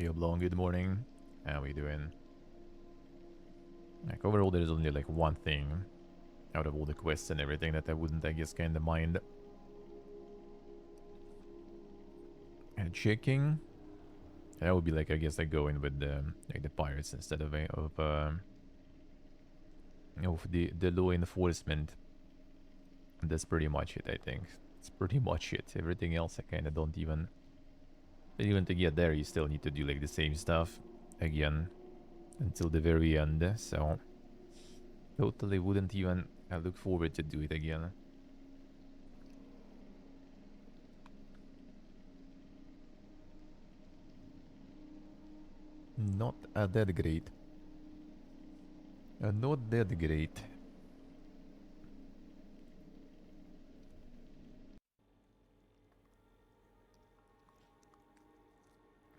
Hey, Oblong, good morning. How we doing? Like, overall, there's only like one thing out of all the quests and everything that I wouldn't, I guess, kind of mind checking. That would be like, I guess, like going with the like the pirates instead of the law enforcement. That's pretty much it, I think. It's pretty much it. Everything else, I kind of don't even. But even to get there, you still need to do like the same stuff again until the very end. So totally wouldn't even look forward to do it again. Not that great. Not that great.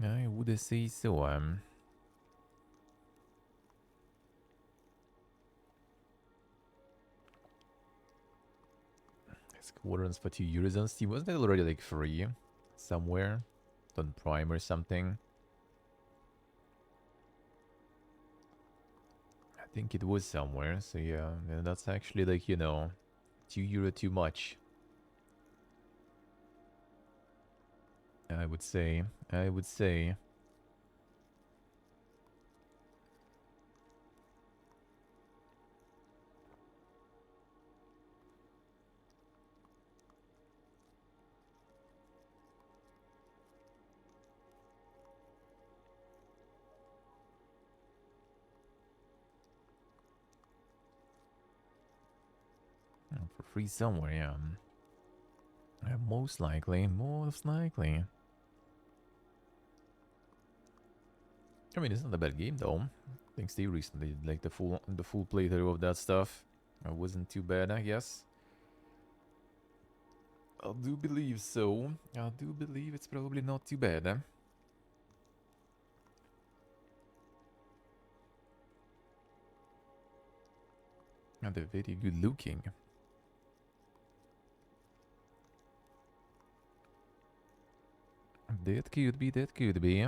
I would say so. Squadrons for €2 on Steam. Wasn't it already like free somewhere on Prime or something? I think it was somewhere. So yeah, that's actually like, you know, €2 too much. I would say. I would say. For free somewhere, yeah. Most likely. Most likely. I mean, it's not a bad game though. I think Steve recently did like the full playthrough of that stuff. It wasn't too bad, I guess. I do believe so. I do believe it's probably not too bad. And they're very good looking. That could be, that could be.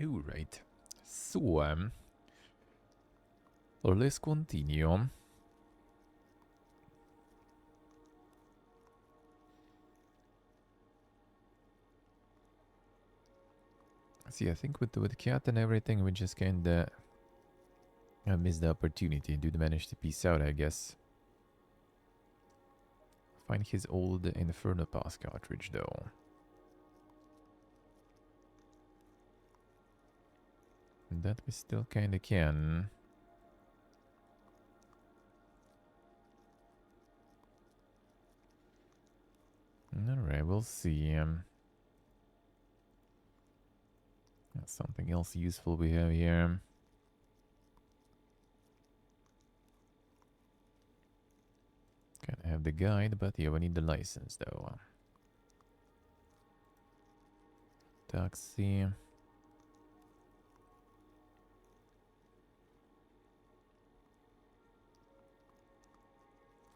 Alright. So, let's continue. See, I think with the cat and everything, we just kinda missed the opportunity. Dude managed to peace out, I guess. Find his old Inferno Pass cartridge, though. That we still kinda can. Alright, we'll see. Something else useful we have here. Can have the guide, but yeah, we need the license though. Taxi.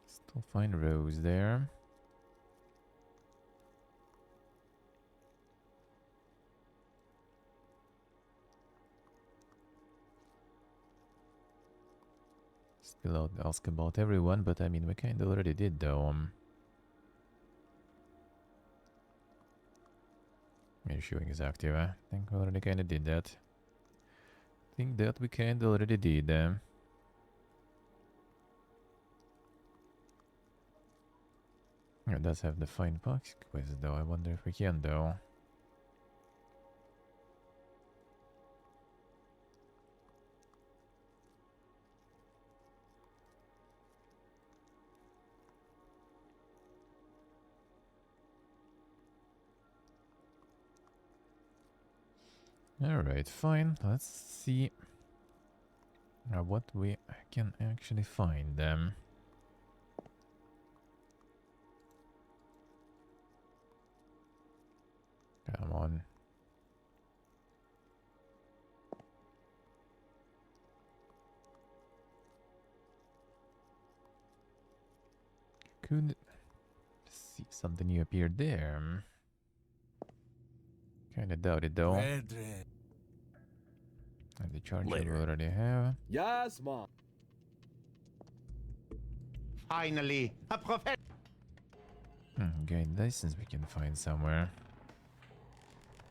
Still find Rose there. Still out ask about everyone, but I mean we kinda already did though. Issuing is active. I think we already kinda did that. Think that we kinda already did. It does have the fine box quiz though. I wonder if we can though. Alright, fine. Let's see what we can actually find. Come on. Could see something new appeared there. Kinda doubt it though. And the charger we already have. Yes, mom. Finally, a professional. Guide license we can find somewhere.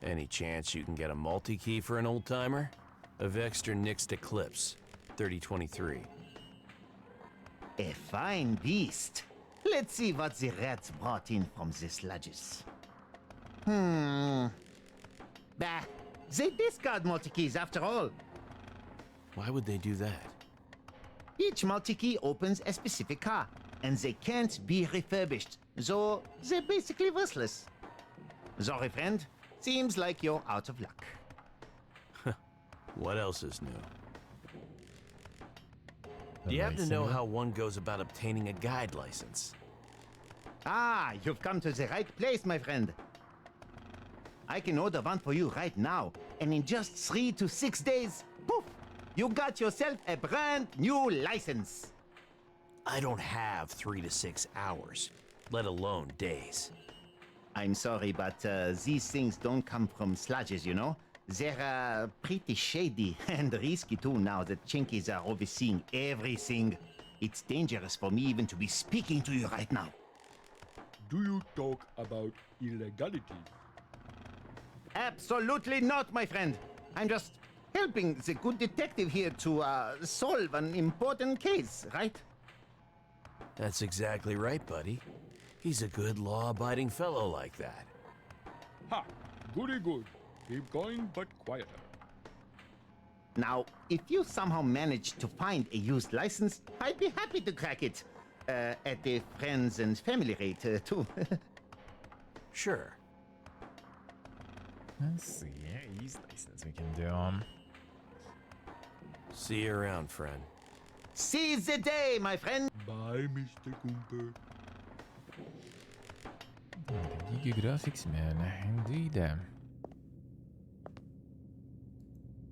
Any chance you can get a multi-key for an old-timer? A Vexter Nixed Eclipse, 3023. A fine beast. Let's see what the rats brought in from the sludges. Bah, they discard multi-keys after all. Why would they do that? Each multi-key opens a specific car, and they can't be refurbished, so they're basically worthless. Sorry, friend. Seems like you're out of luck. What else is new? Do you happen to know how one goes about obtaining a guide license? Ah, you've come to the right place, my friend. I can order one for you right now, and in just 3 to 6 days, poof, you got yourself a brand new license. I don't have 3 to 6 hours, let alone days. I'm sorry, but these things don't come from sludges, you know? They're pretty shady and risky too now that Chinkies are overseeing everything. It's dangerous for me even to be speaking to you right now. Do you talk about illegality? Absolutely not, my friend. I'm just helping the good detective here to solve an important case, right? That's exactly right, buddy. He's a good, law-abiding fellow like that. Ha! Goody good. Keep going, but quieter. Now, if you somehow manage to find a used license, I'd be happy to crack it. At the friends and family rate, too. Sure. Let's see. Use license we can do. See you around, friend. Seize the day, my friend. Bye, Mr. Cooper. The Giga graphics, man. Indeed.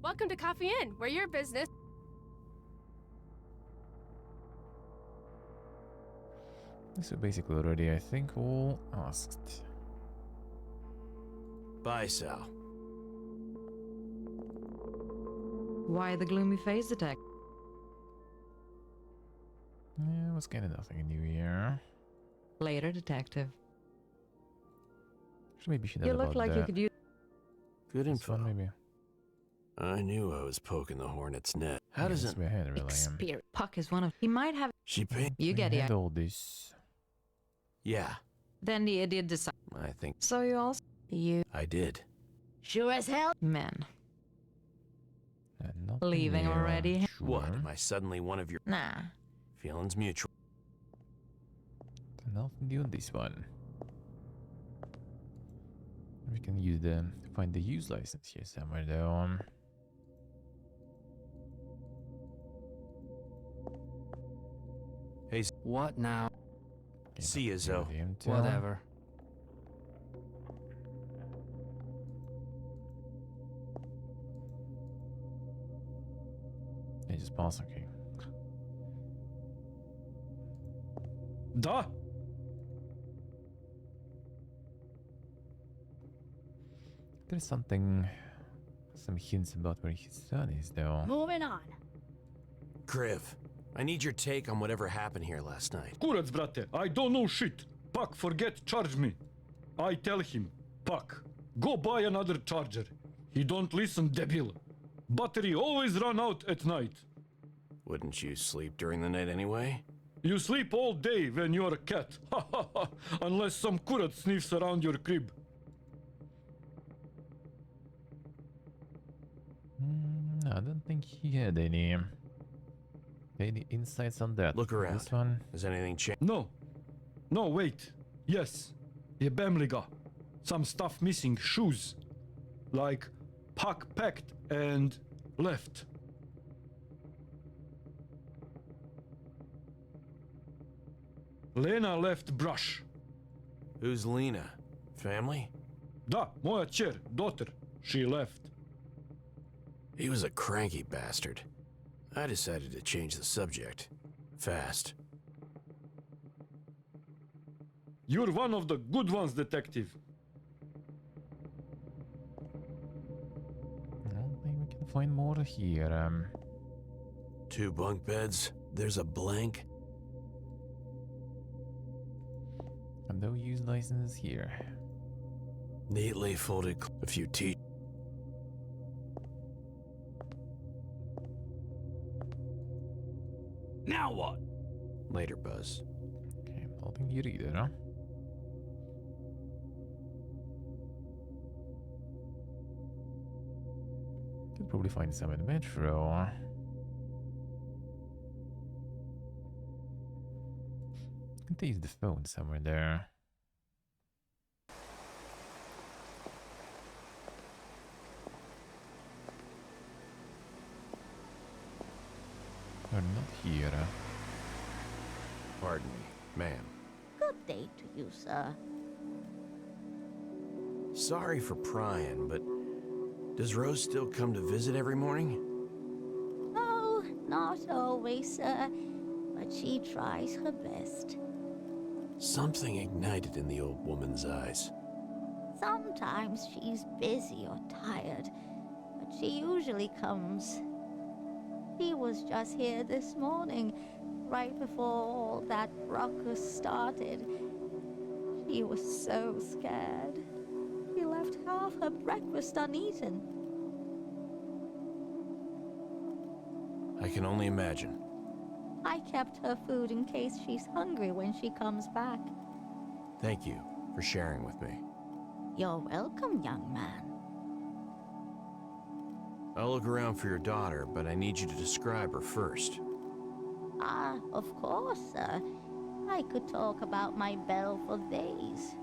Welcome to Coffee Inn. We're your business. So basically already, I think, all asked. Bye, Sal. Why the gloomy face attack? Yeah, it was kind of nothing new here. Later, detective. Actually, maybe she You look like you could use. Good This one, info. maybe. I knew I was poking the hornet's net. How does it... Experience. Puck is one of. He might have. She paid... You get it. all this. Yeah, Then the idiot decided. I think So you also. You. I did. Sure as hell. Men. Nothing Leaving new, already? Sure. What, am I suddenly one of your... Nah. Feelings mutual? Nothing new on this one. We can use the find the use license here somewhere though. Hey, What now? Okay, see you, nothing Zoe. new with the intel. Whatever. Yeah, just pass. Okay. Da! There's something, some hints about where his son is though. Moving on. Kriv, I need your take on whatever happened here last night. Kurac, brate, I don't know shit. Puck, forget, charge me. I tell him, Puck, go buy another charger. He don't listen, debil. Battery always run out at night. Wouldn't you sleep during the night anyway? You sleep all day when you're a cat. Ha ha ha. Unless some Kurac sniffs around your crib. No, I don't think he had any insights on that. Look around. This one. Has anything changed? No. No, wait. Yes. Jebemliga. Some stuff missing. Shoes. Like Puck packed and left. Lena left brush. Who's Lena? Family? Da, moja kćer, daughter. She left. He was a cranky bastard. I decided to change the subject. Fast. You're one of the good ones, detective. Well, maybe we can find more here. 2 bunk beds. There's a blank. And no use license here. Neatly folded. A few tea. Now what? Later, Buzz. Okay, nothing here either, huh? Could probably find some in the metro. Could use the phone somewhere there. Or not here. Pardon me, ma'am. Good day to you, sir. Sorry for prying, but does Rose still come to visit every morning? Oh, not always, sir. But she tries her best. Something ignited in the old woman's eyes. Sometimes she's busy or tired, but she usually comes. She was just here this morning, right before all that ruckus started. She was so scared. She left half her breakfast uneaten. I can only imagine. I kept her food in case she's hungry when she comes back. Thank you for sharing with me. You're welcome, young man. I'll look around for your daughter, but I need you to describe her first. Ah, of course, sir. I could talk about my belle for days.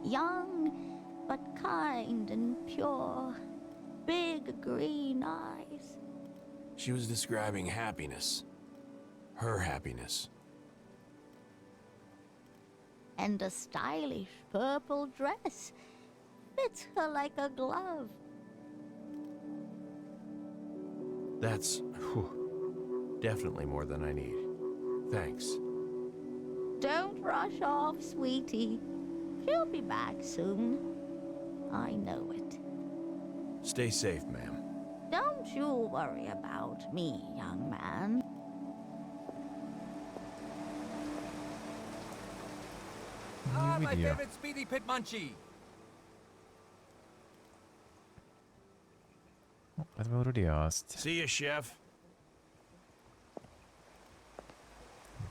Young, but kind and pure. Big green eyes. She was describing happiness. Her happiness. And a stylish purple dress. Fits her like a glove. That's definitely more than I need. Thanks. Don't rush off, sweetie. She'll be back soon. I know it. Stay safe, ma'am. Don't you worry about me, young man. Ah, New my video. favorite Speedy Pit Munchie. Oh, I've already asked. See ya, chef.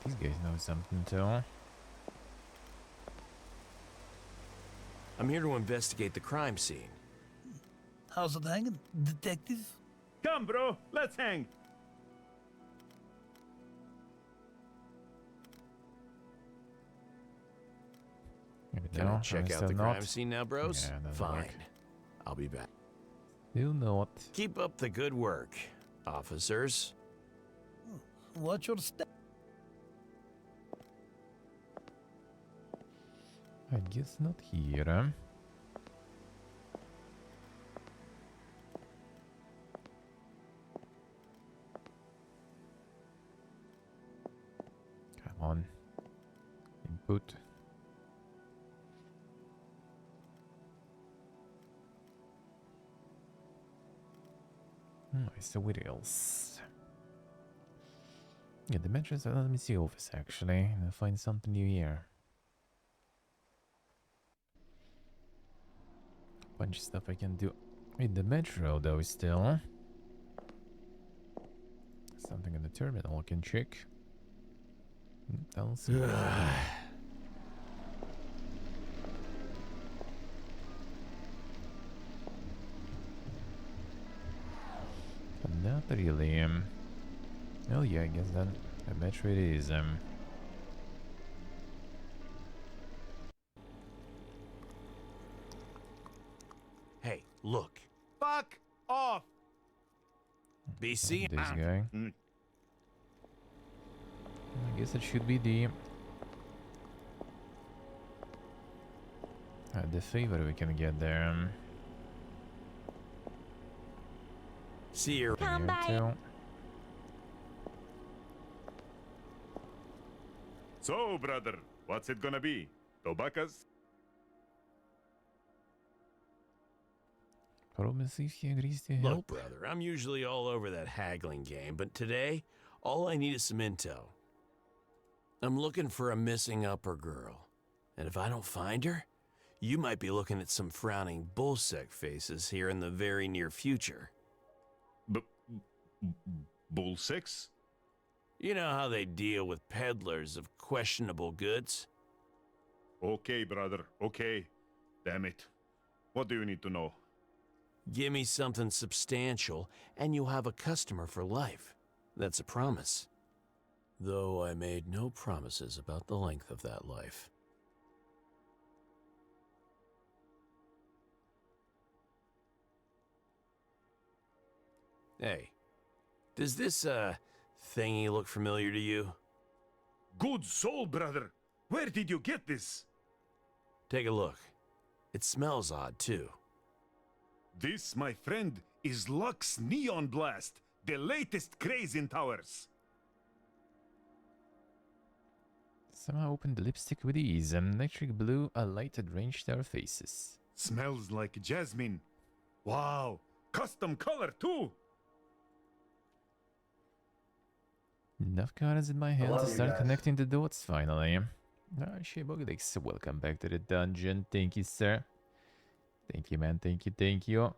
These guys know something too. I'm here to investigate the crime scene. How's it hanging, detective? Come, bro, let's hang. Maybe Can I no, check out still the not. crime scene now, bros? Yeah, that'll Fine. work. I'll be back. Still not. Keep up the good work, officers. Watch your step. I guess not here. Come on. Input. So what else? Yeah, the mentions. Let me see office actually. And I'll find something new here. Bunch of stuff I can do in the metro though still. Something in the terminal I can check. I'll see. Not really. Oh yeah, I guess then the metro it is. Hey, look. Fuck off. BC. This guy. Mm. I guess it should be the favor we can get there. See you. Come Here by. too. So, brother, what's it gonna be? Tobacas? Promise if he agrees to Look, help. brother, I'm usually all over that haggling game, but today, all I need is some intel. I'm looking for a missing upper girl, and if I don't find her, you might be looking at some frowning bullsec faces here in the very near future. Bull sex? You know how they deal with peddlers of questionable goods? Okay, brother, okay. Damn it. What do you need to know? Give me something substantial, and you'll have a customer for life. That's a promise. Though I made no promises about the length of that life. Hey, does this, thingy look familiar to you? Good soul, brother. Where did you get this? Take a look. It smells odd, too. This, my friend, is Lux Neon Blast, the latest craze in towers. Somehow opened the lipstick with ease. Electric blue, a lighted range to our faces. Smells like jasmine. Wow, custom color too. Enough cards in my hand to start connecting the dots finally. Shebogdix, welcome back to the dungeon. Thank you, sir. Thank you, man. Thank you, thank you.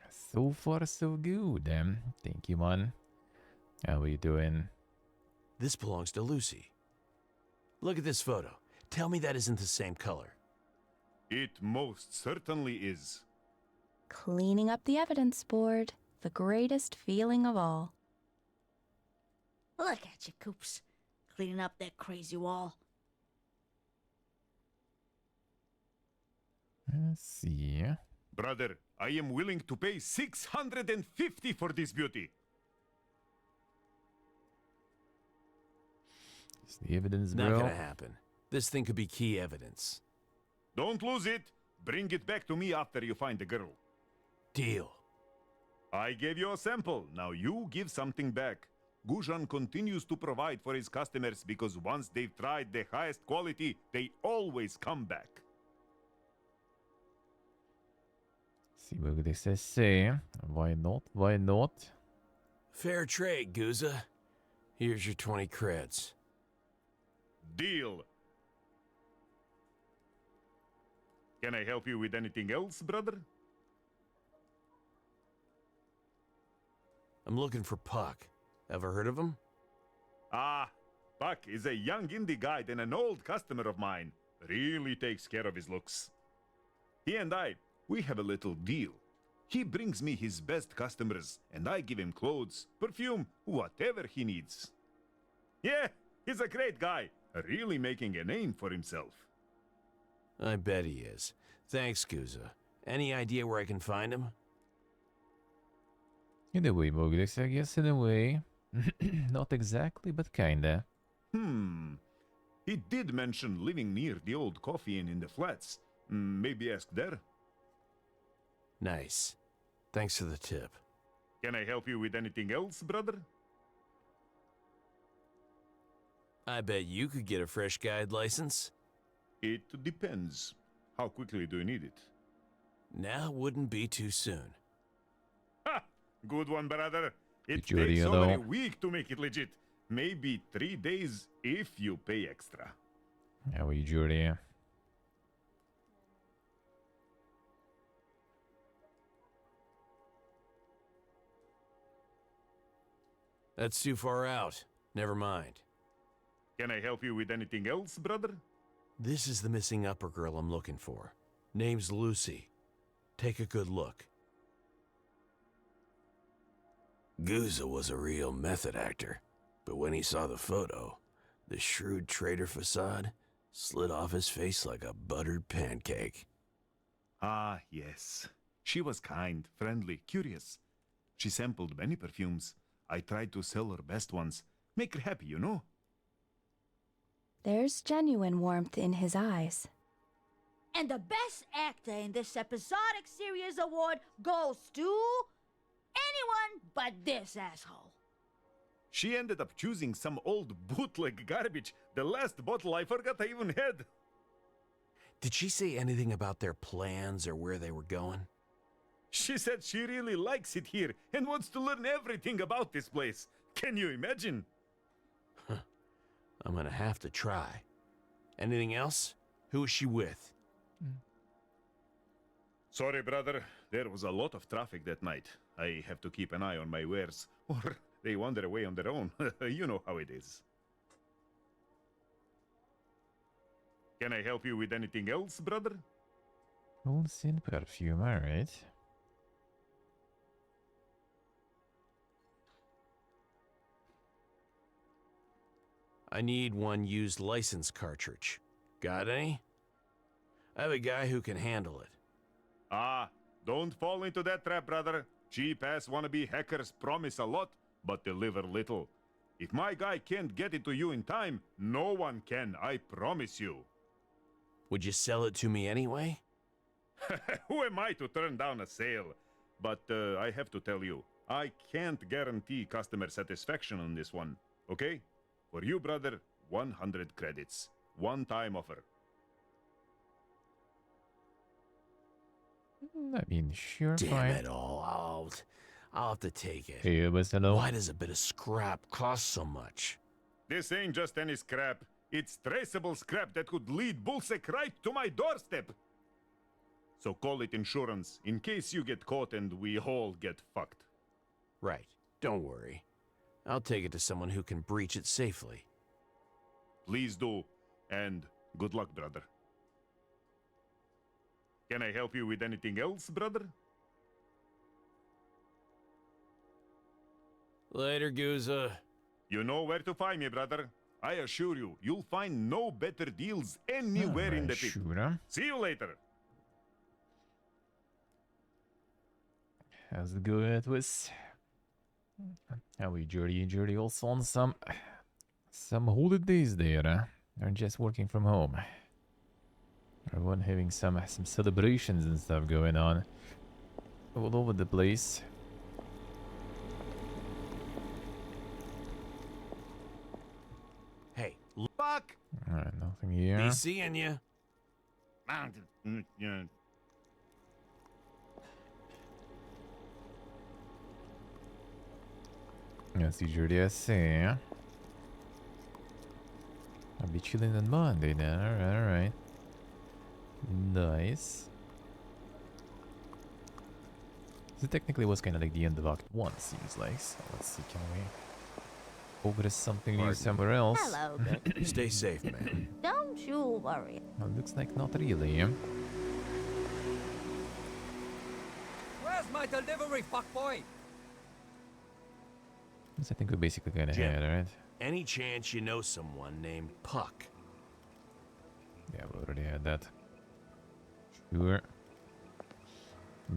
So far, so good. Thank you, man. How are you doing? This belongs to Lucy. Look at this photo. Tell me that isn't the same color. It most certainly is. Cleaning up the evidence board. The greatest feeling of all. Look at you, Coops. Cleaning up that crazy wall. Let's see. Brother, I am willing to pay 650 for this beauty. It's the evidence, Not bro. gonna happen. This thing could be key evidence. Don't lose it. Bring it back to me after you find the girl. Deal. I gave you a sample. Now you give something back. Gujan continues to provide for his customers because once they've tried the highest quality, they always come back. See what they say. Why not? Why not? Fair trade, Guza. Here's your 20 creds. Deal. Can I help you with anything else, brother? I'm looking for Puck. Ever heard of him? Ah, Puck is a young indie guide and an old customer of mine. Really takes care of his looks. He and we have a little deal. He brings me his best customers, and I give him clothes, perfume, whatever he needs. Yeah, he's a great guy, really making a name for himself. I bet he is. Thanks, Guza. Any idea where I can find him? In a way, Moglex, I guess, in a way. Not exactly, but kinda. He did mention living near the old coffee inn in the flats. Maybe ask there. Nice. Thanks for the tip. Can I help you with anything else, brother? I bet you could get a fresh guide license. It depends. How quickly do you need it? Now wouldn't be too soon. Ha! Good one, brother. It Judy, takes you over a know. week to make it legit. Maybe 3 days if you pay extra. How are you, Judy? That's too far out. Never mind. Can I help you with anything else, brother? This is the missing upper girl I'm looking for. Name's Lucy. Take a good look. Guza was a real method actor, but when he saw the photo, the shrewd trader facade slid off his face like a buttered pancake. Ah, yes. She was kind, friendly, curious. She sampled many perfumes. I tried to sell her best ones. Make her happy, you know? There's genuine warmth in his eyes. And the best actor in this episodic series award goes to anyone but this asshole. She ended up choosing some old bootleg garbage. The last bottle I forgot I even had. Did she say anything about their plans or where they were going? She said she really likes it here and wants to learn everything about this place. Can you imagine? I'm gonna have to try. Anything else? Who is she with? Sorry, brother. There was a lot of traffic that night. I have to keep an eye on my wares, or they wander away on their own. You know how it is. Can I help you with anything else, brother? Old sin perfume, alright. I need one used license cartridge. Got any? I have a guy who can handle it. Ah, don't fall into that trap, brother. Cheap-ass wannabe hackers promise a lot, but deliver little. If my guy can't get it to you in time, no one can, I promise you. Would you sell it to me anyway? Who am I to turn down a sale? But I have to tell you, I can't guarantee customer satisfaction on this one, okay? For you, brother, 100 credits. One-time offer. I mean, sure, Damn fine. it all. I'll have to take it. Hey, but hello. Why does a bit of scrap cost so much? This ain't just any scrap. It's traceable scrap that could lead Bullsec right to my doorstep. So call it insurance, in case you get caught and we all get fucked. Right. Don't worry. I'll take it to someone who can breach it safely. Please do, and good luck, brother. Can I help you with anything else, brother? Later, Guza. You know where to find me, brother. I assure you, you'll find no better deals anywhere in the pit. Sure. See you later. How's it going, Twist? How are you, Jordy also on some holidays there, huh? Or just working from home? Everyone having some celebrations and stuff going on all over the place. Hey, Fuck! Alright, nothing here. be seeing you. Yeah, see Jordy, I see. I'll be chilling on Monday then. Alright. Nice. So technically it was kind of like the end of Act 1, seems like. So let's see, can we progress something new somewhere else? Hello, good. Stay safe, man. Don't you worry. Well, looks like not really. Where's my delivery, fuckboy? I think we basically kind of Jim. had, right? Any chance you know someone named Puck? Yeah, we already had that. Sure.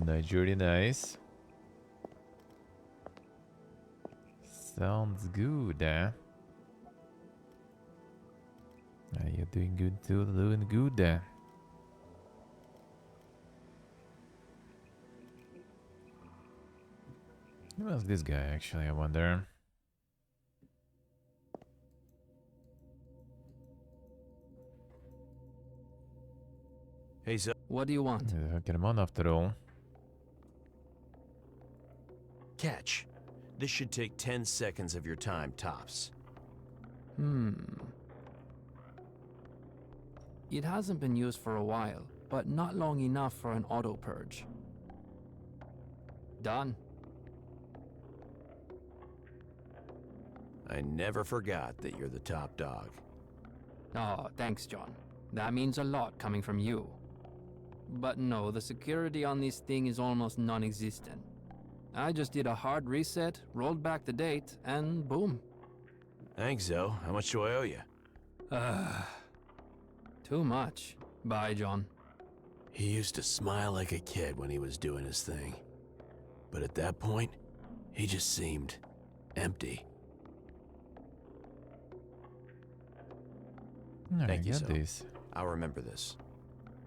Nigeria, nice. Sounds good, huh? You're doing good too, doing good there. Who was this guy actually, I wonder? Hey, so What do you want? Get him on after all. catch. This should take 10 seconds of your time, tops. It hasn't been used for a while, but not long enough for an auto purge. Done. I never forgot that you're the top dog. Oh, thanks, John. That means a lot coming from you. But no, the security on this thing is almost non-existent. I just did a hard reset, rolled back the date, and boom. Thanks, Zoe. How much do I owe you? Too much. Bye, John. He used to smile like a kid when he was doing his thing. But at that point, he just seemed empty. Thank you, got Zoe. this. I'll remember this.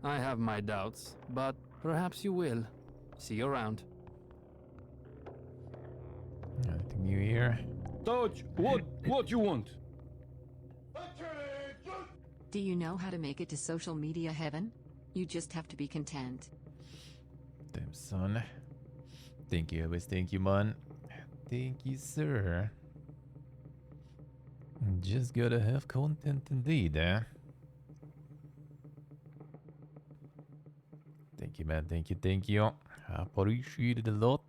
I have my doubts, but perhaps you will. See you around. Anything new here? Touch, what you want? Do you know how to make it to social media heaven? You just have to be content. Damn, son. Thank you, always thank you, man. Thank you, sir. Just gotta have content indeed, eh? Thank you, man. Thank you, thank you. I appreciate it a lot.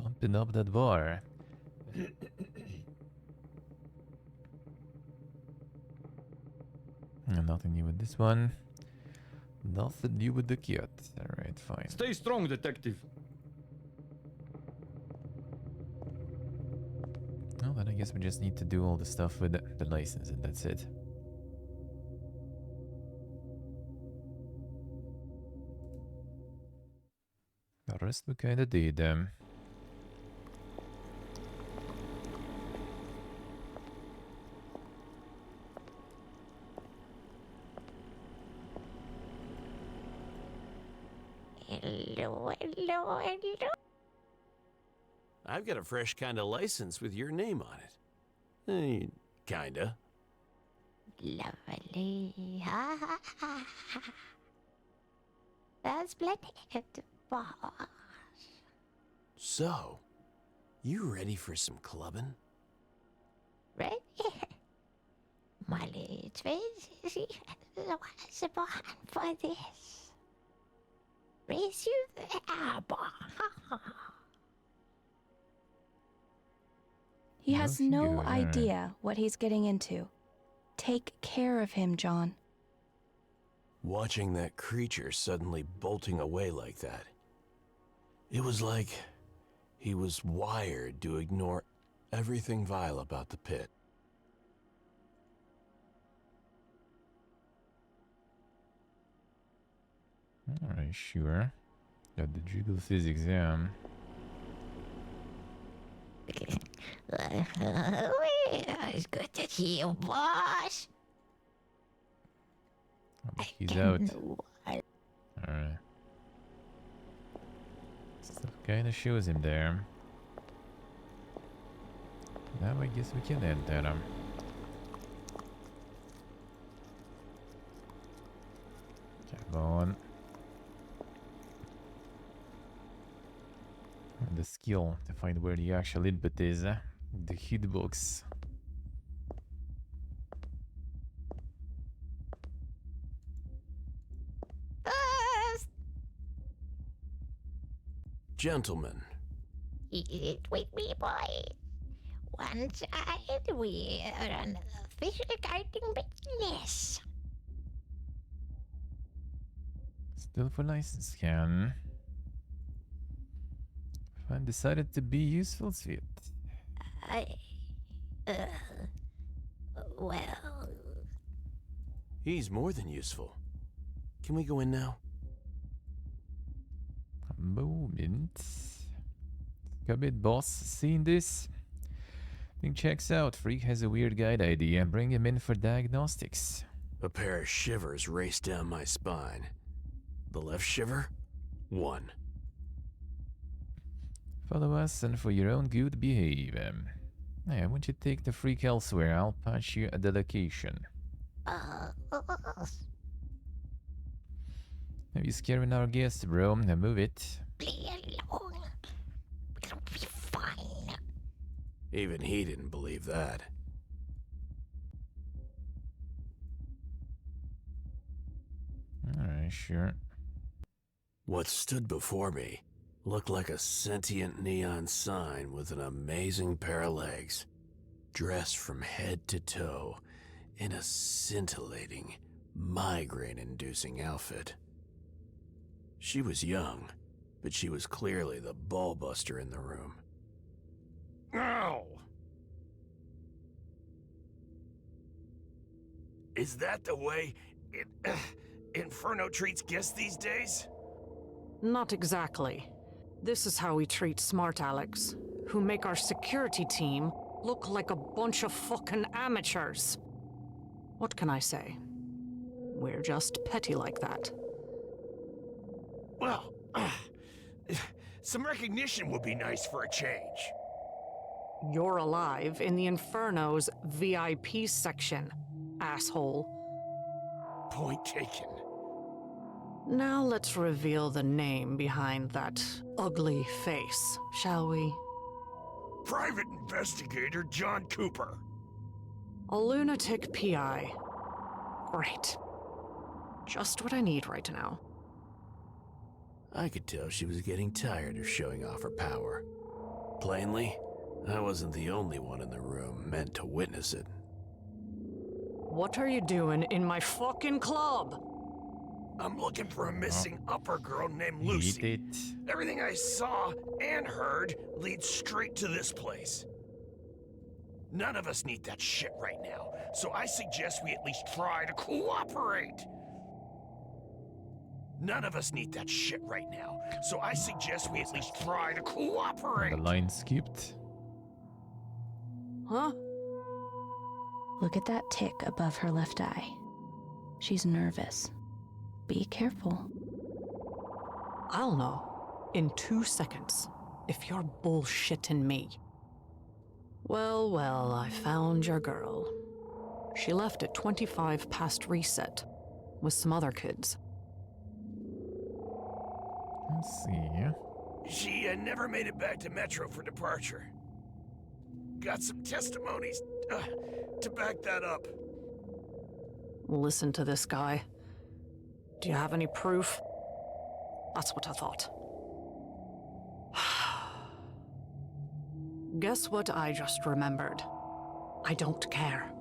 Pumping up that bar. Nothing new with this one. Nothing new with the cat. Alright, fine. Stay strong, detective. Well, then I guess we just need to do all the stuff with the license and that's it. The rest we kinda did. Hello, hello, hello. I've got a fresh kind of license with your name on it. Kinda. Lovely. Ha ha ha ha. That's splendid, boss. So, you ready for some clubbing? Ready? My little Tracy was born for this. Raise you there, boss. He has Yes, no you are. idea what he's getting into. Take care of him, John. Watching that creature suddenly bolting away like that. It was like he was wired to ignore everything vile about the pit. Alright, sure. Got the jiggle physics, yeah. It's good to see you, boss. He's out. Alright. Stuff kinda shows him there. Now I guess we can enter him. Come on. And the skill to find where the actual input is. The hitbox. Gentlemen, Wait, me, boy. One side, we're an official gardening business. Still for license scan. If I decided to be useful, sweet. Well, he's more than useful. Can we go in now? A moment. Come in, boss. Seen this? Thing checks out. Freak has a weird guide idea. Bring him in for diagnostics. A pair of shivers raced down my spine. The left shiver? 1. Follow us and for your own good behave. Yeah, won't you take the freak elsewhere? I'll patch you at the location. Have you scaring our guests, bro? Now move it. leave alone. It'll be fine. Even he didn't believe that. Alright, sure. What stood before me looked like a sentient neon sign with an amazing pair of legs, dressed from head to toe in a scintillating, migraine-inducing outfit. She was young, but she was clearly the ballbuster in the room. Ow! Is that the way Inferno treats guests these days? Not exactly. This is how we treat smart Alex, who make our security team look like a bunch of fucking amateurs. What can I say? We're just petty like that. Well, Some recognition would be nice for a change. You're alive in the Inferno's VIP section, asshole. Point taken. Now let's reveal the name behind that ugly face, shall we? Private Investigator John Cooper. A lunatic PI. Great. Just what I need right now. I could tell she was getting tired of showing off her power. Plainly, I wasn't the only one in the room meant to witness it. What are you doing in my fucking club? I'm looking for a missing upper girl named Lucy. Everything I saw and heard leads straight to this place. None of us need that shit right now, so I suggest we at least try to cooperate. None of us need that shit right now, so I suggest we at least try to cooperate. The line skipped. Huh? Look at that tick above her left eye. She's nervous. Be careful. I'll know in 2 seconds if you're bullshitting me. Well, well, I found your girl. She left at 25 past reset with some other kids. Let's see. She never made it back to Metro for departure. Got some testimonies to back that up. Listen to this guy. Do you have any proof? That's what I thought. Guess what I just remembered? I don't care.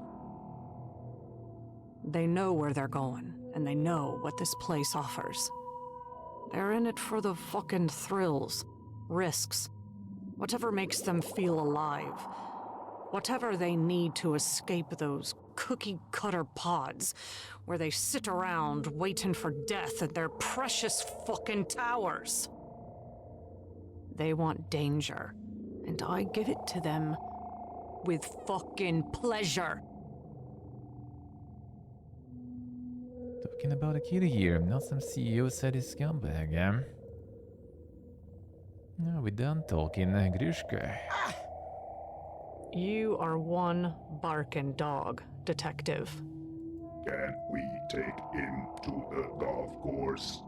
They know where they're going, and they know what this place offers. They're in it for the fucking thrills, risks, whatever makes them feel alive. Whatever they need to escape those cookie-cutter pods where they sit around waiting for death at their precious fucking towers. They want danger, and I give it to them with fucking pleasure. Talking about a kid here, not some CEO said his scumbag, eh? Now we're done talking, Grishka. You are one barking dog, detective. Can we take him to the golf course?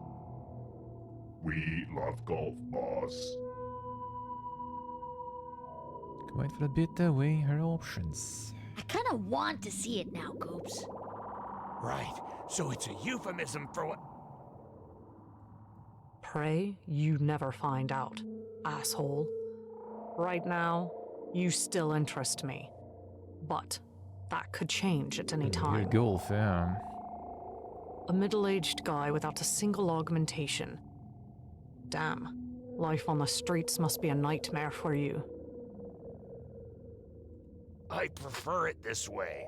We love golf, boss. Quite for a bit weighing her options. I kind of want to see it now, Coops. Right, so it's a euphemism for what? Pray you never find out, asshole. Right now, you still interest me. But that could change at any time. Your golf, yeah. A middle-aged guy without a single augmentation. Damn, life on the streets must be a nightmare for you. I prefer it this way.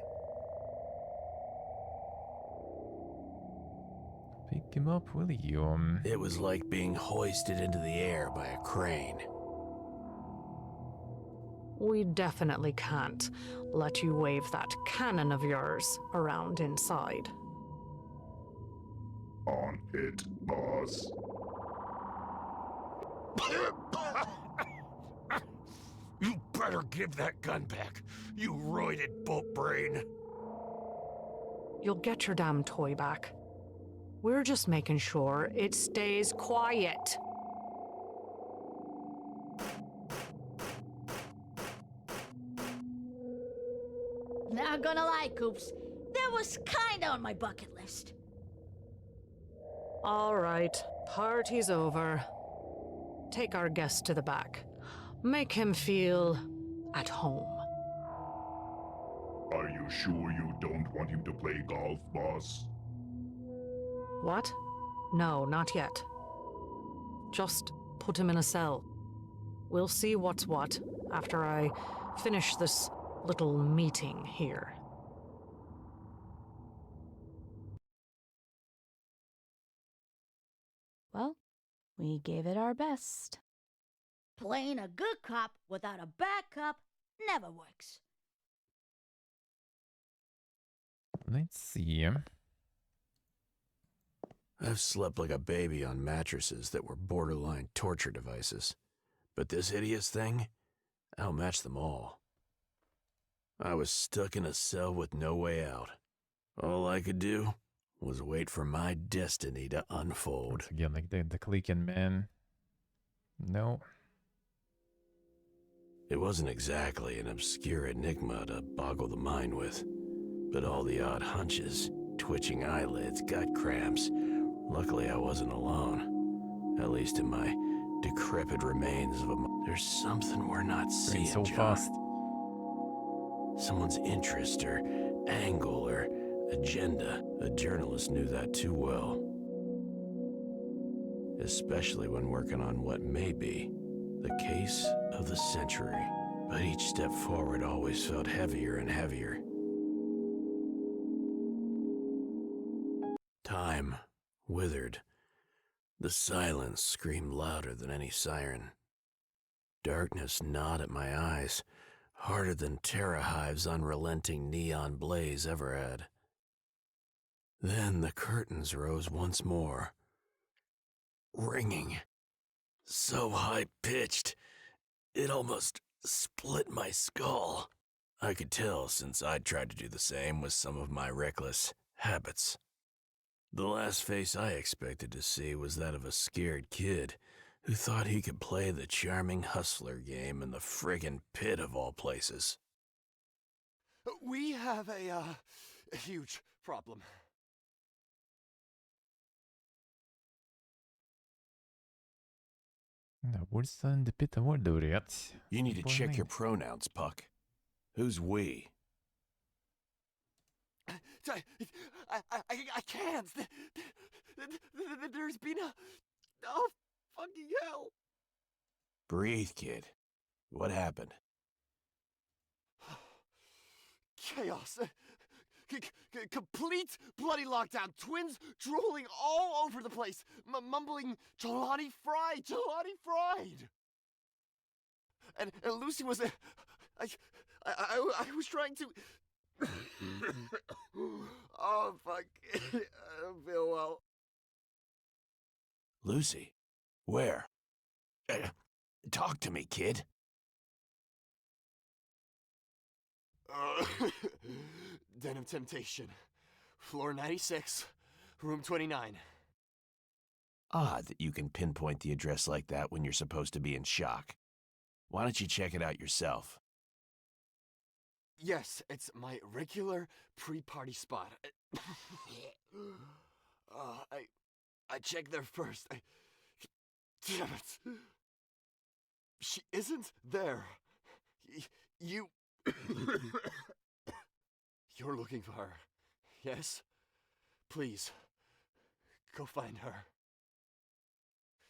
Pick him up, will you? It was like being hoisted into the air by a crane. We definitely can't let you wave that cannon of yours around inside. On it, boss. You better give that gun back, you roided boat brain. You'll get your damn toy back. We're just making sure it stays quiet. Not gonna lie, Coops. That was kinda on my bucket list. All right, party's over. Take our guest to the back. Make him feel at home. Are you sure you don't want him to play golf, boss? What? No, not yet. Just put him in a cell. We'll see what's what after I finish this little meeting here. Well, we gave it our best. Playing a good cop without a bad cop never works. Let's see. I've slept like a baby on mattresses that were borderline torture devices. But this hideous thing outmatched them all. I was stuck in a cell with no way out. All I could do was wait for my destiny to unfold. Once again, like the clicking man. No. It wasn't exactly an obscure enigma to boggle the mind with, but all the odd hunches, twitching eyelids, gut cramps. Luckily, I wasn't alone. At least in my decrepit remains of a... There's something we're not seeing, so John. fast. Someone's interest or angle or agenda. A journalist knew that too well. Especially when working on what may be the case of the century. But each step forward always felt heavier and heavier. Time withered. The silence screamed louder than any siren. Darkness gnawed at my eyes, harder than TerraHive's unrelenting neon blaze ever had. Then the curtains rose once more, ringing, so high-pitched, it almost split my skull. I could tell since I'd tried to do the same with some of my reckless habits. The last face I expected to see was that of a scared kid who thought he could play the charming hustler game in the friggin' pit of all places. We have a huge problem. What's in the pit of order yet? You need to check your pronouns, Puck. Who's we? I can't. There's been a... Oh, fucking hell. Breathe, kid. What happened? Chaos. Complete bloody lockdown. Twins drooling all over the place. Mumbling, Jelani fried, Jelani fried. And Lucy was... I was trying to... Oh, fuck. I don't feel well. Lucy? Where? Talk to me, kid. Den of Temptation. Floor 96, room 29. Odd that you can pinpoint the address like that when you're supposed to be in shock. Why don't you check it out yourself? Yes, it's my regular pre-party spot. I checked there first. Damn it. She isn't there. You... You're looking for her, yes? Please, go find her.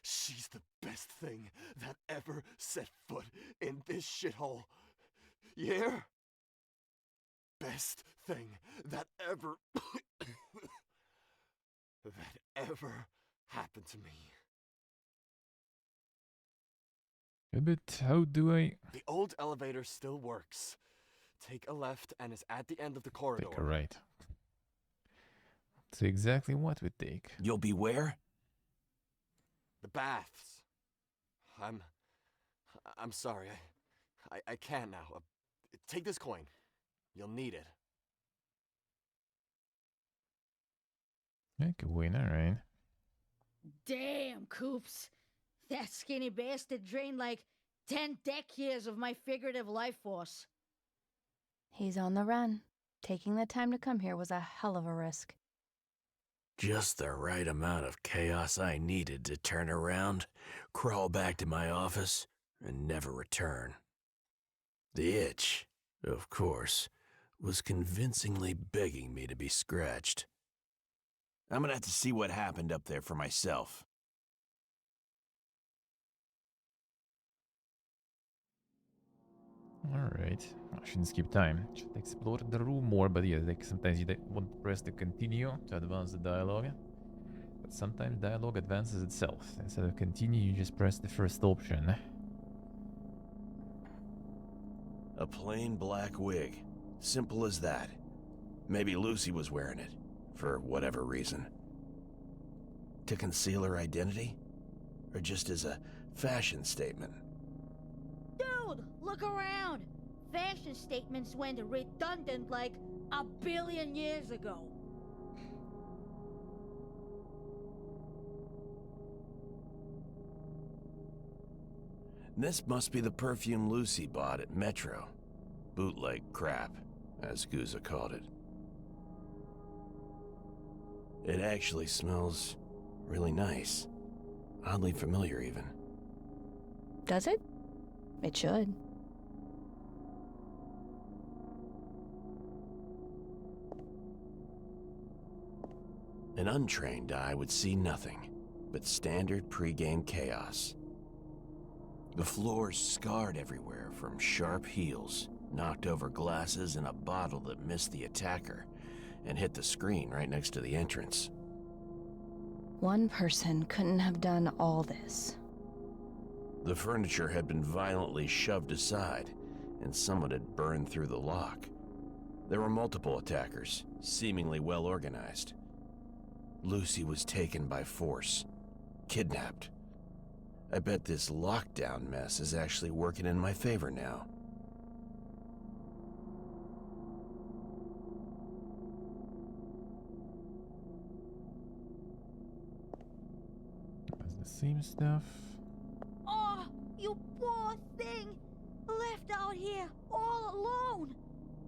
She's the best thing that ever set foot in this shithole. You hear? Best thing that ever... that ever happened to me. But how do I... The old elevator still works. Take a left and it's at the end of the corridor. Take a right. So exactly what we take. You'll be where? The baths. I'm sorry. I can't now. Take this coin. You'll need it. Make a win, alright. Damn, Coops. That skinny bastard drained like 10 deck years of my figurative life force. He's on the run. Taking the time to come here was a hell of a risk. Just the right amount of chaos I needed to turn around, crawl back to my office, and never return. The itch, of course, was convincingly begging me to be scratched. I'm gonna have to see what happened up there for myself. Alright. I shouldn't skip time. Should explore the room more, but yeah, like sometimes you want to press the continue to advance the dialogue. But sometimes dialogue advances itself. Instead of continue, you just press the first option. A plain black wig. Simple as that. Maybe Lucy was wearing it, for whatever reason. to conceal her identity? Or just as a fashion statement? Dude, look around. Fashion statements went redundant like 1 billion years ago. This must be the perfume Lucy bought at Metro. Bootleg crap, as Guza called it. It actually smells really nice. Oddly familiar, even. Does it? It should. An untrained eye would see nothing but standard pre-game chaos. The floor's scarred everywhere from sharp heels, knocked over glasses, and a bottle that missed the attacker and hit the screen right next to the entrance. One person couldn't have done all this. The furniture had been violently shoved aside, and someone had burned through the lock. There were multiple attackers, seemingly well organized. Lucy was taken by force, kidnapped. I bet this lockdown mess is actually working in my favor now. That's the same stuff. Oh, you poor thing! Left out here all alone!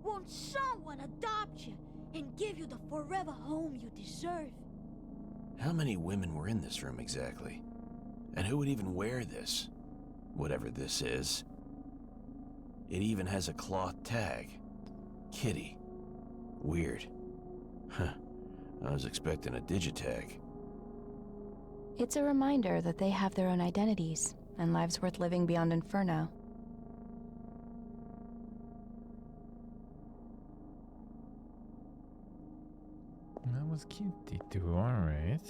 Won't someone adopt you and give you the forever home you deserve? How many women were in this room exactly? And who would even wear this? Whatever this is. It even has a cloth tag. Kitty. Weird. Huh. I was expecting a digitag. It's a reminder that they have their own identities and lives worth living beyond Inferno. That was cutie too, alright.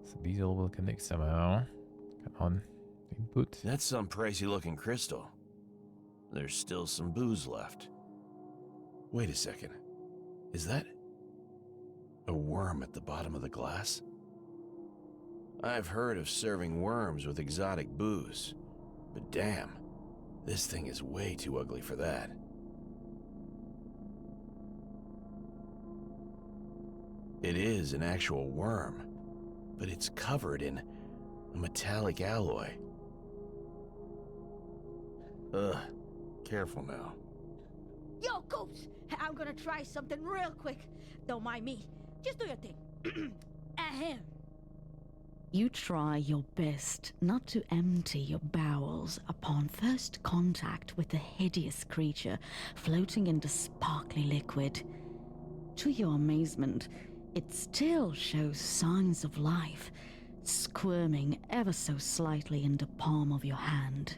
So these all will connect somehow. Come on. Input. That's some pricey looking crystal. There's still some booze left. Wait a second. Is that a worm at the bottom of the glass? I've heard of serving worms with exotic booze, but damn, this thing is way too ugly for that. It is an actual worm, but it's covered in a metallic alloy. Ugh, careful now. Yo, Coops! I'm gonna try something real quick. Don't mind me. Just do your thing. Ahem. You try your best not to empty your bowels upon first contact with the hideous creature floating in the sparkly liquid. To your amazement, it still shows signs of life, squirming ever so slightly in the palm of your hand.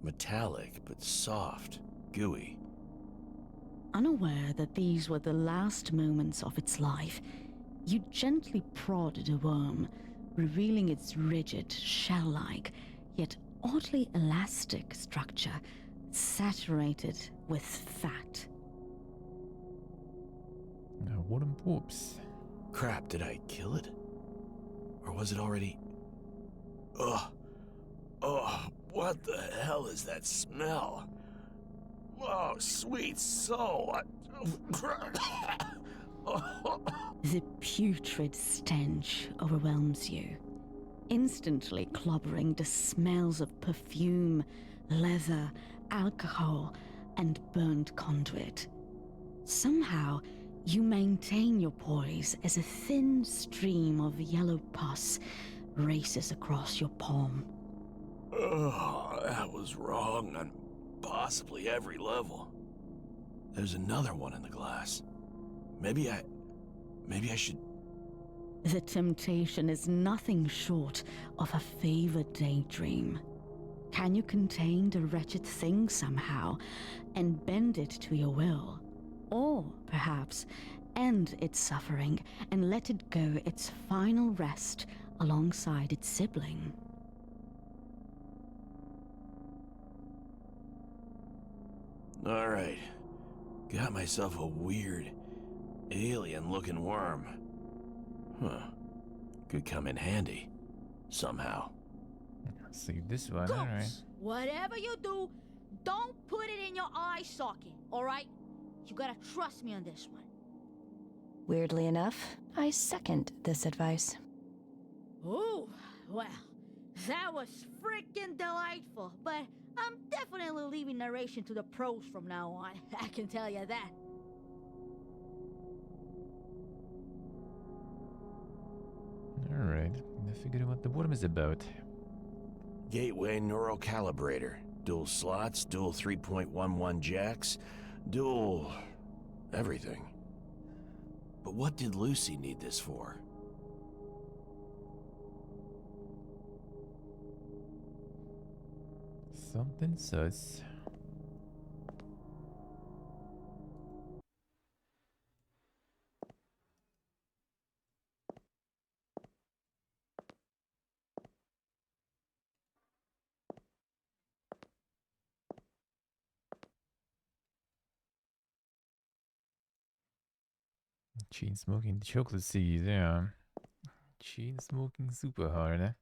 Metallic, but soft, gooey. Unaware that these were the last moments of its life, you gently prodded the worm, revealing its rigid, shell-like, yet oddly elastic structure, saturated with fat. Wooden poops. Crap, did I kill it? Or was it already... Ugh. Oh, what the hell is that smell? Oh, sweet soul. The putrid stench overwhelms you, instantly clobbering the smells of perfume, leather, alcohol, and burnt conduit. Somehow, you maintain your poise as a thin stream of yellow pus races across your palm. Oh, that was wrong on possibly every level. There's another one in the glass. Maybe I should... The temptation is nothing short of a favored daydream. Can you contain the wretched thing somehow and bend it to your will? Or, perhaps, end its suffering and let it go its final rest alongside its sibling? All right. Got myself a weird, alien-looking worm. Huh. Could come in handy. Somehow. See this one, alright. Goose, whatever you do, don't put it in your eye socket, alright? You gotta trust me on this one. Weirdly enough, I second this advice. Ooh, well, that was freaking delightful, but I'm definitely leaving narration to the pros from now on. I can tell you that. Alright, now figure out what the worm is about. Gateway neurocalibrator. Dual slots, dual 3.11 jacks, dual... everything. But what did Lucy need this for? Something sus. Chain smoking chocolate seeds, yeah. Chain smoking super hard.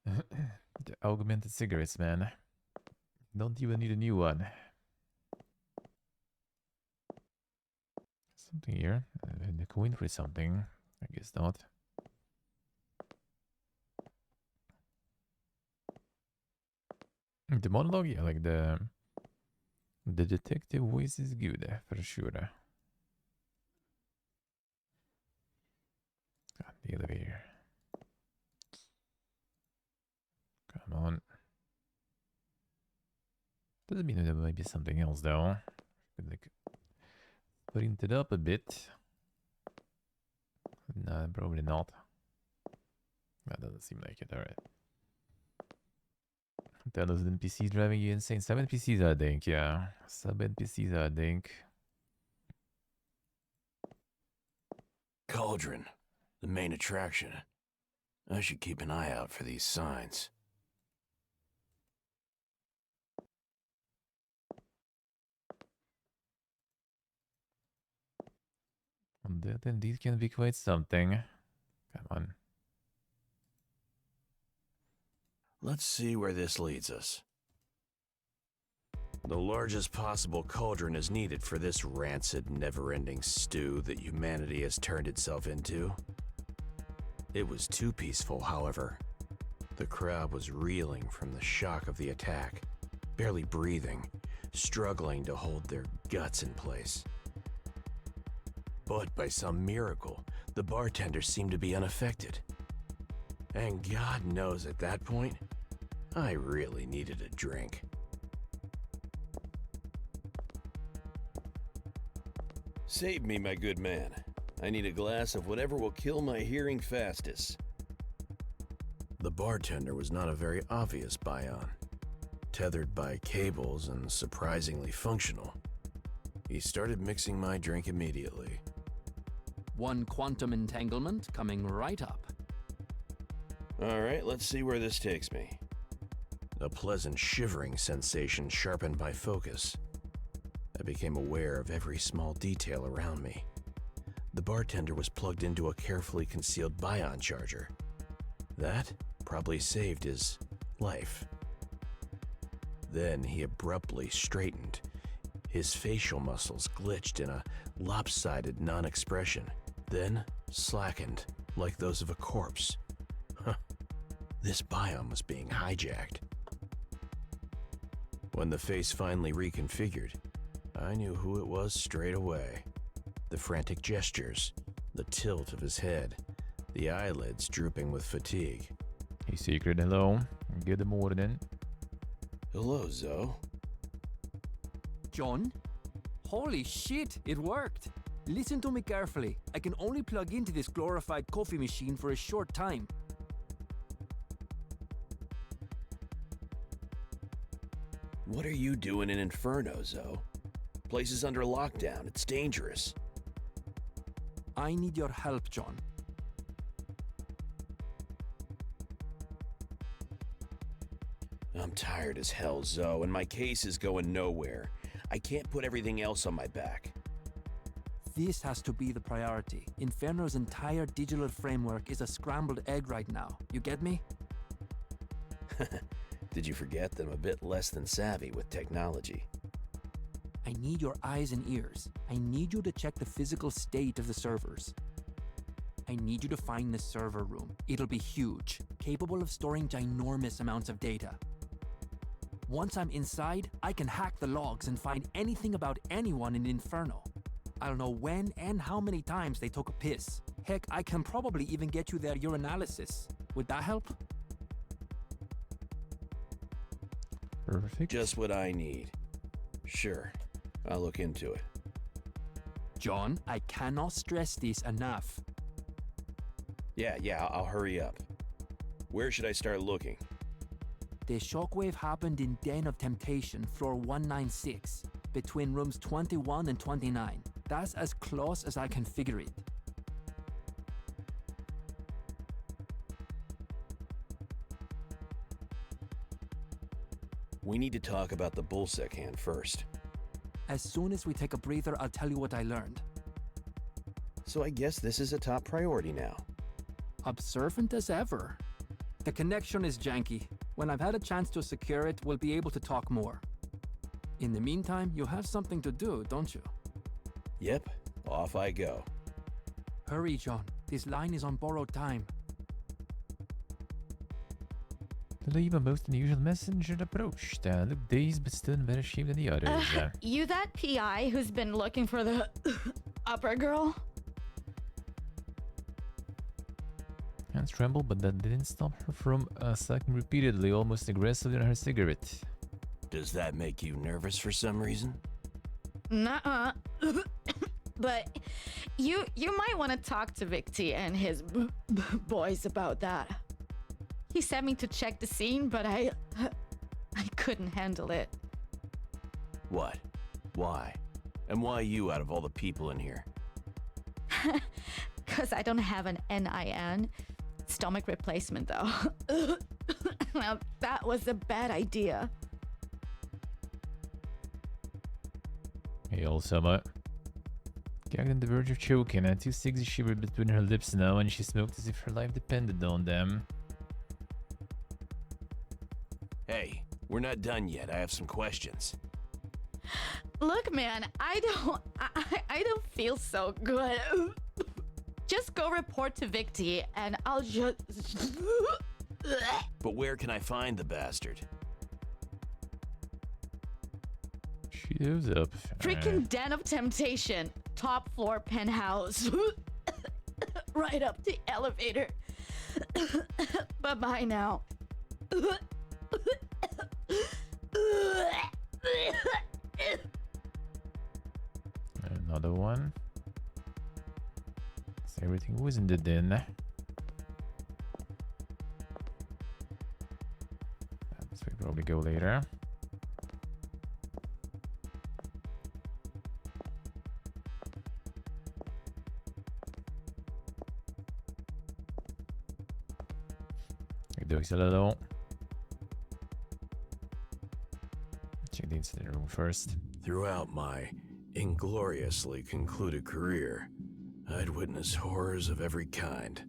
The augmented cigarettes, man. Don't even need a new one. Something here. The coin for something. I guess not. The monologue, yeah, like the detective voice is good for sure. God, the elevator. Come on. Doesn't mean there might be something else though. Could like print it up a bit. No, probably not. That doesn't seem like it. Alright. That was NPC driving you insane. Some NPCs, I think, yeah. Some NPCs, I think. Cauldron. The main attraction. I should keep an eye out for these signs. That indeed can be quite something. Come on. Let's see where this leads us. The largest possible cauldron is needed for this rancid, never-ending stew that humanity has turned itself into. It was too peaceful, however. The crowd was reeling from the shock of the attack, barely breathing, struggling to hold their guts in place. But by some miracle, the bartender seemed to be unaffected. And God knows at that point, I really needed a drink. Save me, my good man. I need a glass of whatever will kill my hearing fastest. The bartender was not a very obvious Bion. Tethered by cables and surprisingly functional. He started mixing my drink immediately. One quantum entanglement coming right up. Alright, let's see where this takes me. A pleasant shivering sensation sharpened my focus. I became aware of every small detail around me. The bartender was plugged into a carefully concealed Bion charger. That probably saved his life. Then he abruptly straightened. His facial muscles glitched in a lopsided non-expression, then slackened like those of a corpse. Huh. This biome was being hijacked. When the face finally reconfigured, I knew who it was straight away. The frantic gestures, the tilt of his head, the eyelids drooping with fatigue. Hey, Secret, hello. Good morning. Hello, Zoe. John? Holy shit, it worked! Listen to me carefully. I can only plug into this glorified coffee machine for a short time. What are you doing in Inferno, Zoe? Place is under lockdown. It's dangerous. I need your help, John. I'm tired as hell, Zoe, and my case is going nowhere. I can't put everything else on my back. This has to be the priority. Inferno's entire digital framework is a scrambled egg right now. You get me? Did you forget that I'm a bit less than savvy with technology? I need your eyes and ears. I need you to check the physical state of the servers. I need you to find the server room. It'll be huge, capable of storing ginormous amounts of data. Once I'm inside, I can hack the logs and find anything about anyone in Inferno. I'll know when and how many times they took a piss. Heck, I can probably even get you their urinalysis. Would that help? Perfect. Just what I need. Sure, I'll look into it. John, I cannot stress this enough. Yeah, I'll hurry up. Where should I start looking? The shockwave happened in Den of Temptation, floor 196, between rooms 21 and 29. That's as close as I can figure it. We need to talk about the bullsec hand first. As soon as we take a breather, I'll tell you what I learned. So I guess this is a top priority now. Observant as ever. The connection is janky. When I've had a chance to secure it, we'll be able to talk more. In the meantime, you have something to do, don't you? Yep, off I go. Hurry, John. This line is on borrowed time. To leave a most unusual message and approach. Look dazed but still in better shape than the others. You that PI who's been looking for the upper girl? Hands trembled, but that didn't stop her from sucking repeatedly, almost aggressively on her cigarette. Does that make you nervous for some reason? Nuh-uh. But you might want to talk to Victy and his boys about that. He sent me to check the scene, but I couldn't handle it. What? Why? And why you out of all the people in here? 'Cause I don't have an NIN. Stomach replacement, though. Now, that was a bad idea. Hey, also, gagged on the verge of choking, and 2 cigs shivered between her lips now, and she smoked as if her life depended on them. Hey, we're not done yet. I have some questions. Look, man, I don't feel so good. Just go report to Victy, and I'll just... But where can I find the bastard? She goes up. Freaking Den of Temptation. Top floor penthouse. Right up the elevator. Bye-bye now. Another one. So everything was in the den. That's where we probably go later. Check the incident room first. Throughout my ingloriously concluded career, I'd witnessed horrors of every kind,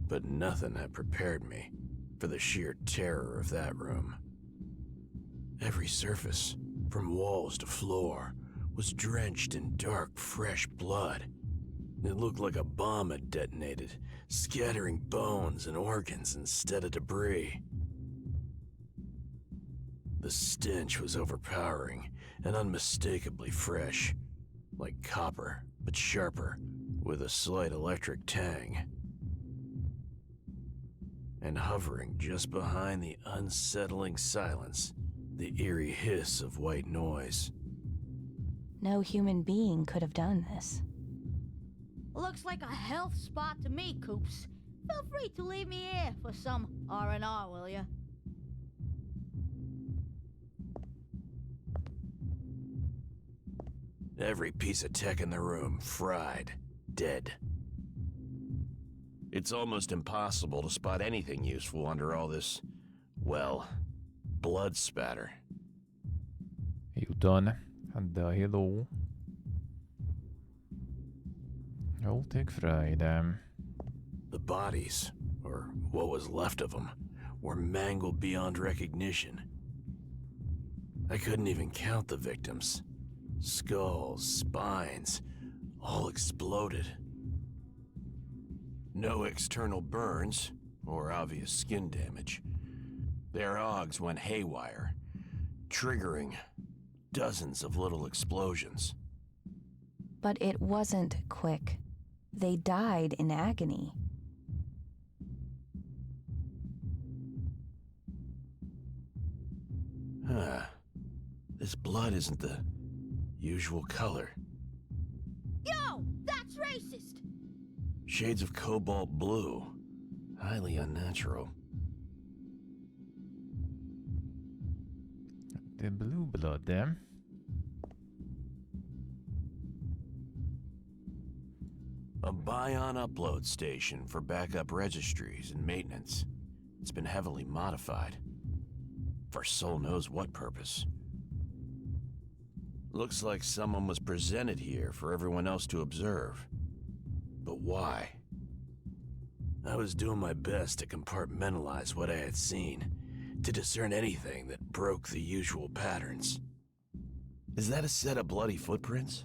but nothing had prepared me for the sheer terror of that room. Every surface, from walls to floor, was drenched in dark, fresh blood. It looked like a bomb had detonated, scattering bones and organs instead of debris. The stench was overpowering and unmistakably fresh, like copper, but sharper, with a slight electric tang. And hovering just behind the unsettling silence, the eerie hiss of white noise. No human being could have done this. Looks like a health spot to me, Coops. Feel free to leave me here for some R&R, will ya? Every piece of tech in the room fried, dead. It's almost impossible to spot anything useful under all this, well, blood spatter. You done? And hello. Old Friday. The bodies, or what was left of them, were mangled beyond recognition. I couldn't even count the victims. Skulls, spines, all exploded. No external burns or obvious skin damage. Their ogs went haywire, triggering dozens of little explosions. But it wasn't quick. They died in agony. Huh. This blood isn't the usual color. Yo, that's racist! Shades of cobalt blue. Highly unnatural. The blue blood there. A Bion upload station for backup registries and maintenance. It's been heavily modified. For soul knows what purpose. Looks like someone was presented here for everyone else to observe. But why? I was doing my best to compartmentalize what I had seen, to discern anything that broke the usual patterns. Is that a set of bloody footprints?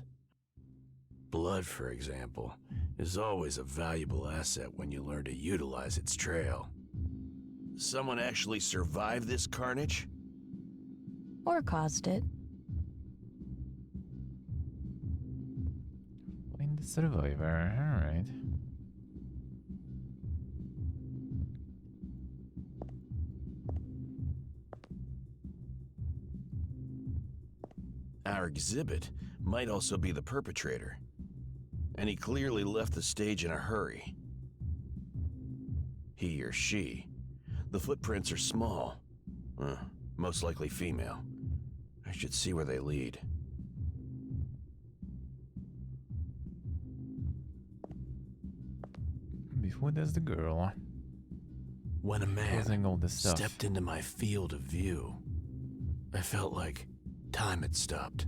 Blood, for example, is always a valuable asset when you learn to utilize its trail. Someone actually survived this carnage? Or caused it. Find the survivor, alright. Our exhibit might also be the perpetrator. And he clearly left the stage in a hurry. He or she. The footprints are small. Most likely female. I should see where they lead. Before there's the girl. When a Causing all man this stuff. stepped into my field of view, I felt like time had stopped.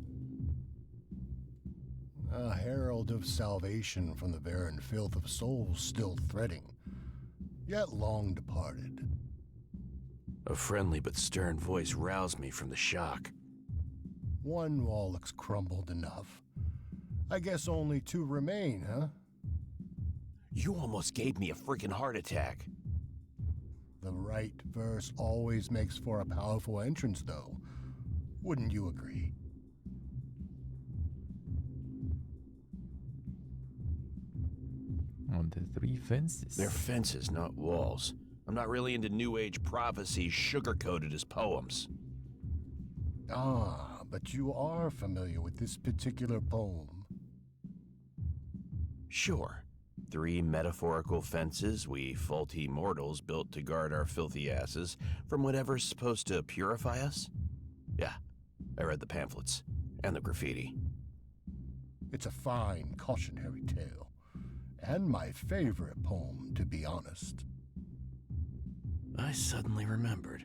A herald of salvation from the barren filth of souls still threading, yet long departed. A friendly but stern voice roused me from the shock. One wall looks crumbled enough. I guess only two remain, huh? You almost gave me a freaking heart attack. The right verse always makes for a powerful entrance, though. Wouldn't you agree? On the three fences. They're fences, not walls. I'm not really into New Age prophecies sugar-coated as poems. Ah, but you are familiar with this particular poem. Sure. 3 metaphorical fences we faulty mortals built to guard our filthy asses from whatever's supposed to purify us? Yeah, I read the pamphlets. And the graffiti. It's a fine cautionary tale. And my favorite poem, to be honest. I suddenly remembered.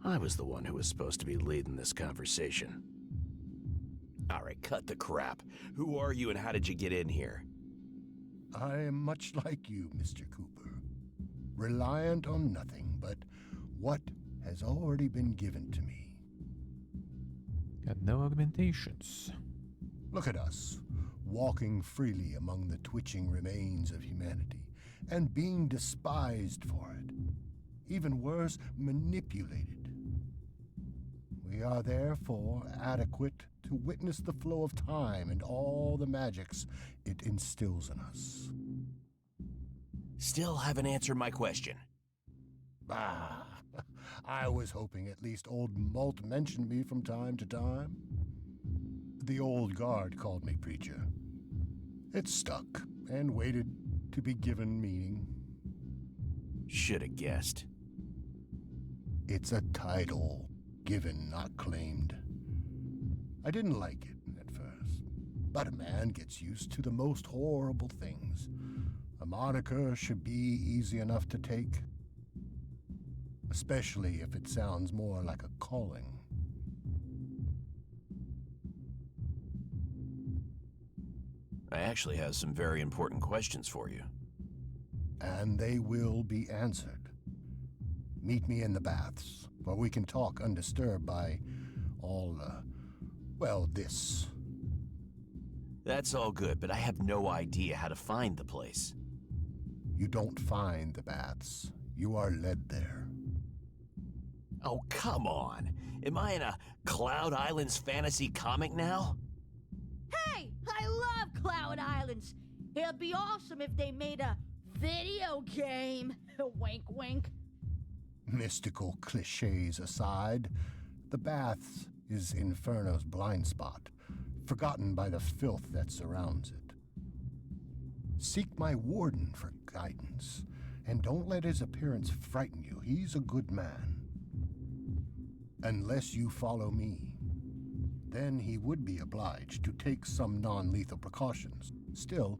I was the one who was supposed to be leading this conversation. Alright, cut the crap. Who are you and how did you get in here? I am much like you, Mr. Cooper. Reliant on nothing but what has already been given to me. Got no augmentations. Look at us, walking freely among the twitching remains of humanity, and being despised for it. Even worse, manipulated. We are therefore adequate to witness the flow of time and all the magics it instills in us. Still haven't answered my question. Ah, I was hoping at least old Malt mentioned me from time to time. The old guard called me preacher. It stuck, and waited to be given meaning. Should have guessed. It's a title, given, not claimed. I didn't like it at first, but a man gets used to the most horrible things. A moniker should be easy enough to take, especially if it sounds more like a calling. I actually have some very important questions for you. And they will be answered. Meet me in the baths, where we can talk undisturbed by all, well, this. That's all good, but I have no idea how to find the place. You don't find the baths. You are led there. Oh, come on. Am I in a Cloud Islands fantasy comic now? Hey, I love Cloud Islands. It'd be awesome if they made a video game. Wink, wink. Mystical cliches aside, the baths is Inferno's blind spot, forgotten by the filth that surrounds it. Seek my warden for guidance, and don't let his appearance frighten you. He's a good man. Unless you follow me. Then he would be obliged to take some non-lethal precautions. Still,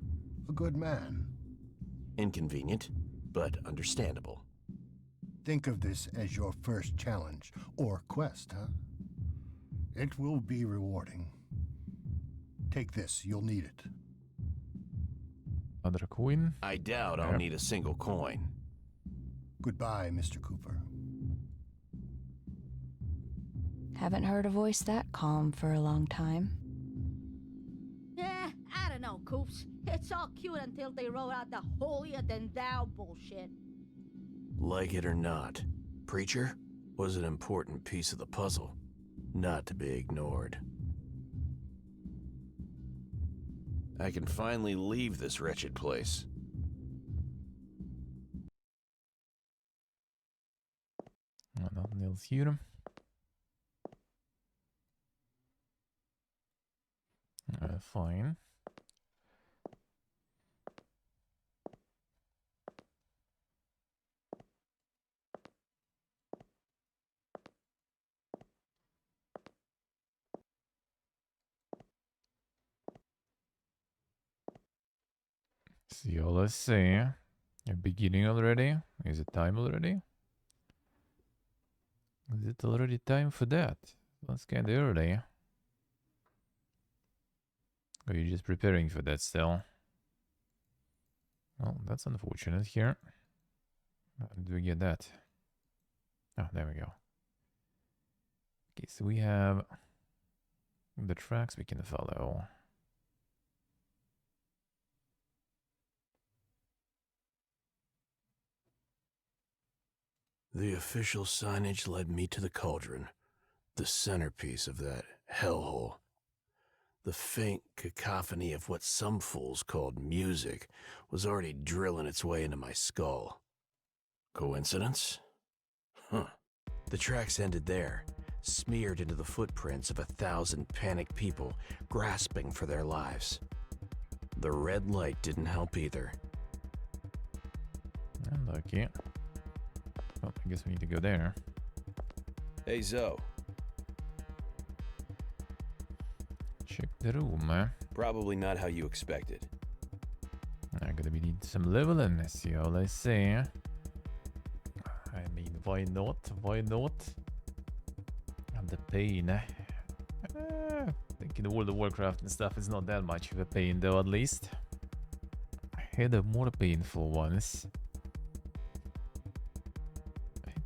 a good man. Inconvenient, but understandable. Think of this as your first challenge, or quest, huh? It will be rewarding. Take this, you'll need it. Another coin? I doubt I'll need a single coin. Goodbye, Mr. Cooper. Haven't heard a voice that calm for a long time. Yeah, I don't know, Coops. It's all cute until they roll out the holier-than-thou bullshit. Like it or not, Preacher was an important piece of the puzzle, not to be ignored. I can finally leave this wretched place. Nothing else here. Fine. So let's see. You're beginning already? Is it time already? Is it already time for that? That's kind of early. Or are you just preparing for that still? Well, that's unfortunate here. How do we get that? Oh, there we go. Okay, so we have the tracks we can follow. The official signage led me to the cauldron, the centerpiece of that hellhole. The faint cacophony of what some fools called music was already drilling its way into my skull. Coincidence? Huh. The tracks ended there, smeared into the footprints of 1,000 panicked people grasping for their lives. The red light didn't help either. Unlucky. Well, I guess we need to go there. Hey, Zoe. Check the room, eh? Probably not how you expected. I'm gonna need some leveling, see all I say. I mean, why not? Why not? And the pain, I think in World of Warcraft and stuff, it's not that much of a pain, though, at least. I had a more painful ones.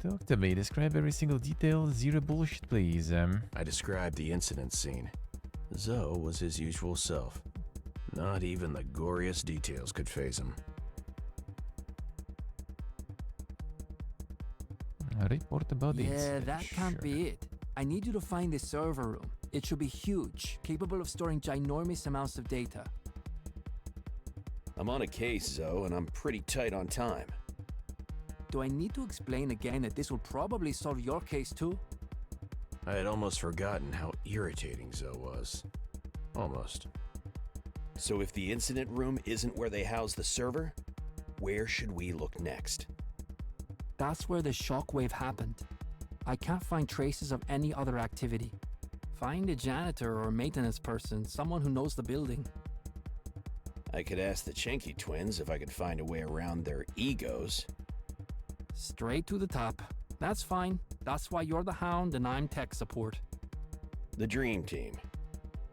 Talk to me. Describe every single detail. Zero bullshit, please. I described the incident scene. Zoe was his usual self. Not even the goriest details could faze him. A report about the Yeah, incident. that can't be it. I need you to find the server room. It should be huge, capable of storing ginormous amounts of data. I'm on a case, Zoe, and I'm pretty tight on time. Do I need to explain again that this will probably solve your case too? I had almost forgotten how irritating Zoe was. Almost. So if the incident room isn't where they house the server, where should we look next? That's where the shockwave happened. I can't find traces of any other activity. Find a janitor or maintenance person, someone who knows the building. I could ask the Chinky twins if I could find a way around their egos. Straight to the top. That's fine. That's why you're the Hound and I'm tech support. The Dream Team.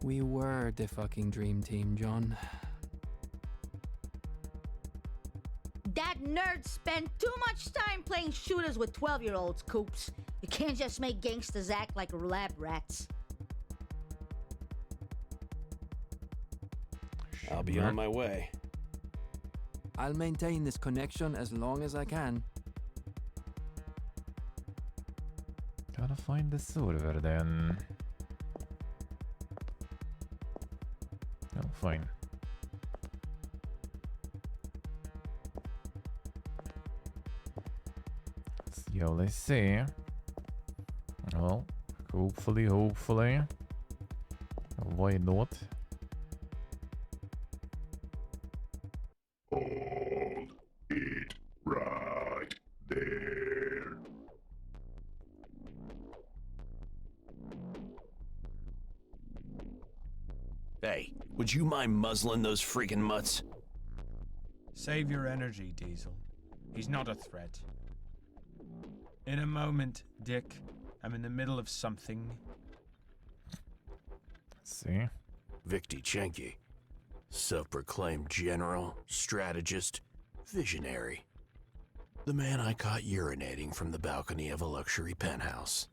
We were the fucking Dream Team, John. nerds spend too much time playing shooters with 12-year-olds, Coops. You can't just make gangsters act like lab rats. I'll be on my way. I'll maintain this connection as long as I can. Gotta find the server then. Oh, fine. See how they say. Well, hopefully. Why not? Hold it right there. Hey, would you mind muzzling those freaking mutts? Save your energy, Diesel. He's not a threat. In a moment, Dick. I'm in the middle of something. Let's see. Viktichenki. Self-proclaimed general, strategist, visionary. The man I caught urinating from the balcony of a luxury penthouse.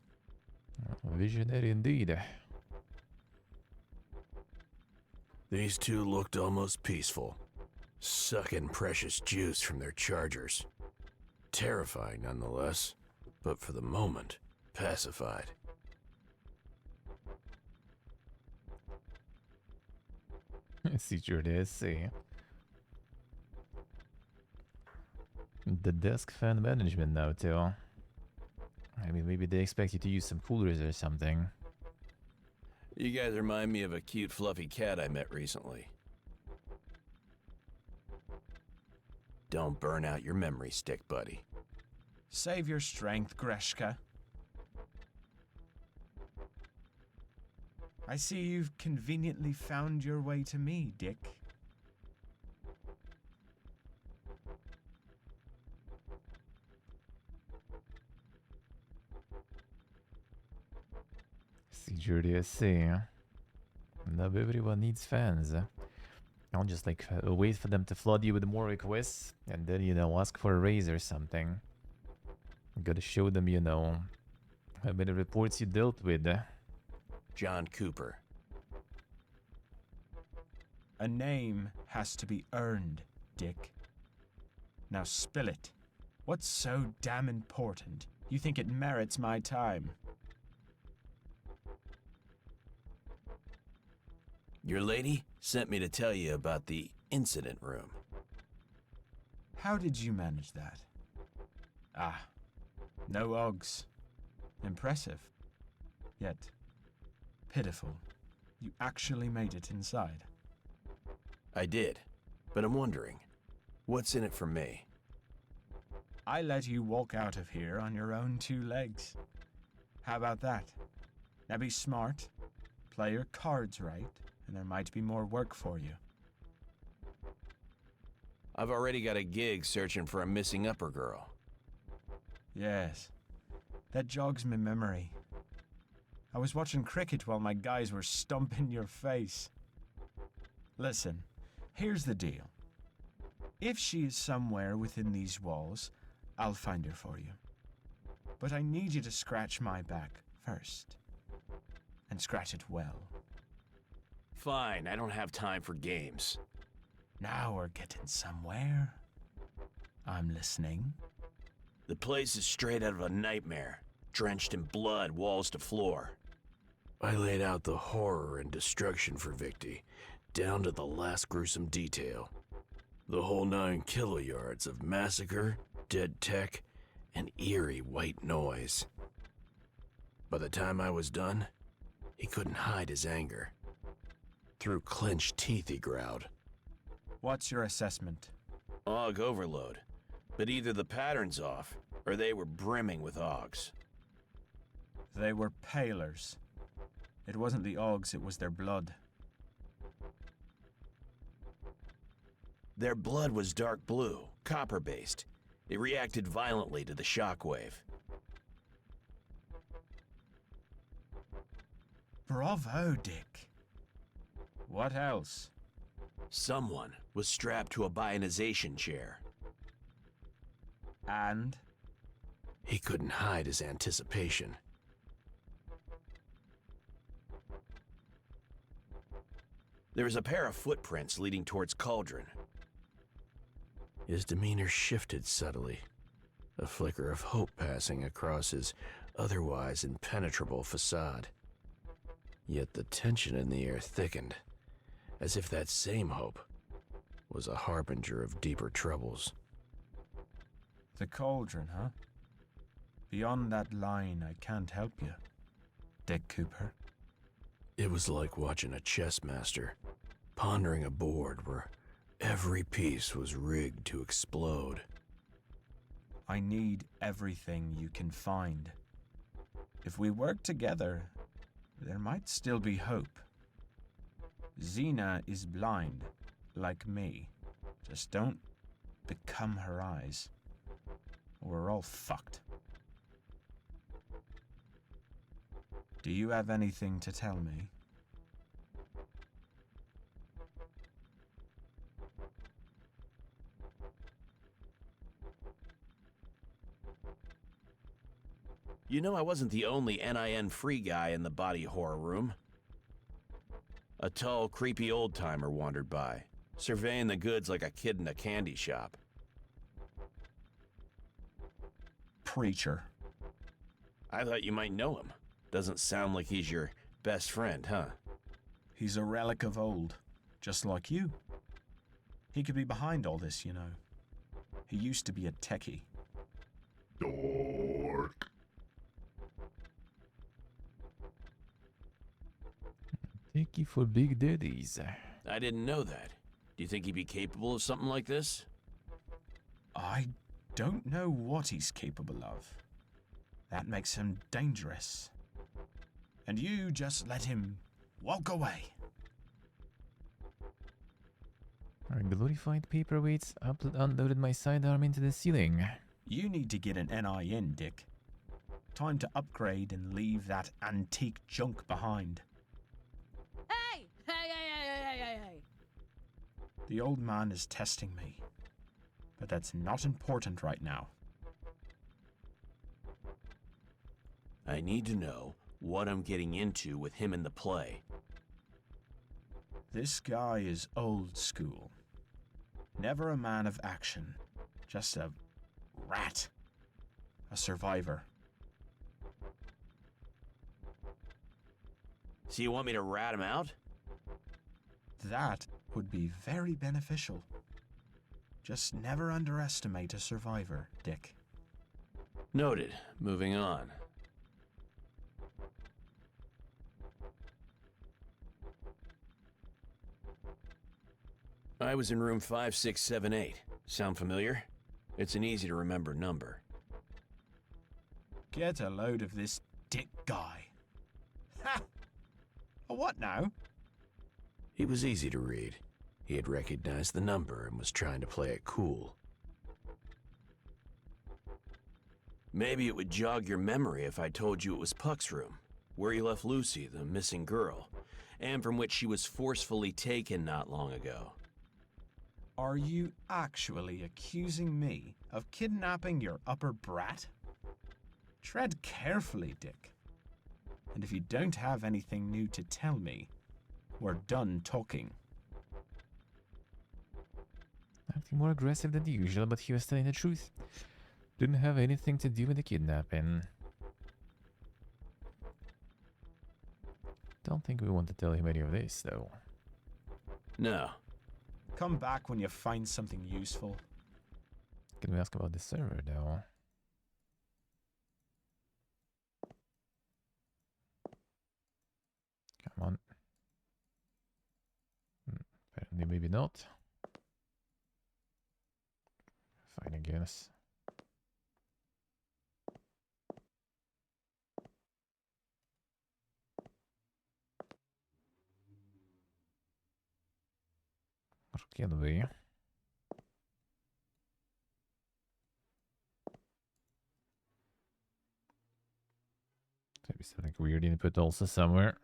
Visionary indeed. These two looked almost peaceful, sucking precious juice from their chargers. Terrifying nonetheless, but for the moment, pacified. Secret essay. The desk fan management now too. I mean, maybe they expect you to use some coolers or something. You guys remind me of a cute fluffy cat I met recently. Don't burn out your memory stick, buddy. Save your strength, Greshka. I see you've conveniently found your way to me, Dick. Secret essay. Now everyone needs fans. I'll just like wait for them to flood you with more requests and then, you know, ask for a raise or something. You gotta show them, you know, how many reports you dealt with. John Cooper. A name has to be earned, Dick. Now spill it. What's so damn important? You think it merits my time? Your lady sent me to tell you about the incident room. How did you manage that? Ah, no Ogs. Impressive. Yet, pitiful. You actually made it inside. I did, but I'm wondering, what's in it for me? I let you walk out of here on your own two legs. How about that? Now be smart, play your cards right, and there might be more work for you. I've already got a gig searching for a missing upper girl. Yes, that jogs my memory. I was watching cricket while my guys were stomping your face. Listen, here's the deal. If she is somewhere within these walls, I'll find her for you. But I need you to scratch my back first. And scratch it well. Fine, I don't have time for games. Now we're getting somewhere. I'm listening. The place is straight out of a nightmare, drenched in blood, walls to floor. I laid out the horror and destruction for Victi, down to the last gruesome detail. The whole 9 kiloyards of massacre, dead tech, and eerie white noise. By the time I was done, he couldn't hide his anger. Through clenched teeth, he growled. What's your assessment? Og overload. But either the pattern's off, or they were brimming with Ogs. They were palers. It wasn't the Ogs, it was their blood. Their blood was dark blue, copper-based. It reacted violently to the shockwave. Bravo, Dick. What else? Someone was strapped to a bionization chair. And? He couldn't hide his anticipation. There was a pair of footprints leading towards Cauldron. His demeanor shifted subtly, a flicker of hope passing across his otherwise impenetrable facade. Yet the tension in the air thickened, as if that same hope was a harbinger of deeper troubles. The Cauldron, huh? Beyond that line, I can't help you, Dick Cooper. It was like watching a chess master pondering a board where every piece was rigged to explode. I need everything you can find. If we work together, there might still be hope. Xena is blind, like me. Just don't become her eyes, or we're all fucked. Do you have anything to tell me? You know, I wasn't the only NIN-free guy in the body horror room. A tall, creepy old-timer wandered by, surveying the goods like a kid in a candy shop. Preacher. I thought you might know him. Doesn't sound like he's your best friend, huh? He's a relic of old, just like you. He could be behind all this, you know. He used to be a techie. Dork. Thank you for big daddies. I didn't know that. Do you think he'd be capable of something like this? I don't know what he's capable of. That makes him dangerous. And you just let him walk away. Our glorified paperweights unloaded my sidearm into the ceiling. You need to get an NIN, Dick. Time to upgrade and leave that antique junk behind. Hey! Hey! The old man is testing me, but that's not important right now. I need to know what I'm getting into with him in the play. This guy is old school. Never a man of action, just a rat. A survivor. So you want me to rat him out? That would be very beneficial. Just never underestimate a survivor, Dick. Noted. Moving on. I was in room 5678. Sound familiar? It's an easy to remember number. Get a load of this Dick guy. Ha! A what now? He was easy to read. He had recognized the number and was trying to play it cool. Maybe it would jog your memory if I told you it was Puck's room, where he left Lucy, the missing girl, and from which she was forcefully taken not long ago. Are you actually accusing me of kidnapping your upper brat? Tread carefully, Dick. And if you don't have anything new to tell me, we're done talking. Acting more aggressive than usual, but he was telling the truth. Didn't have anything to do with the kidnapping. Don't think we want to tell him any of this, though. No. Come back when you find something useful. Can we ask about the server, though? Come on. Apparently, maybe not. Fine, I guess. What can we? Maybe something weird input also somewhere.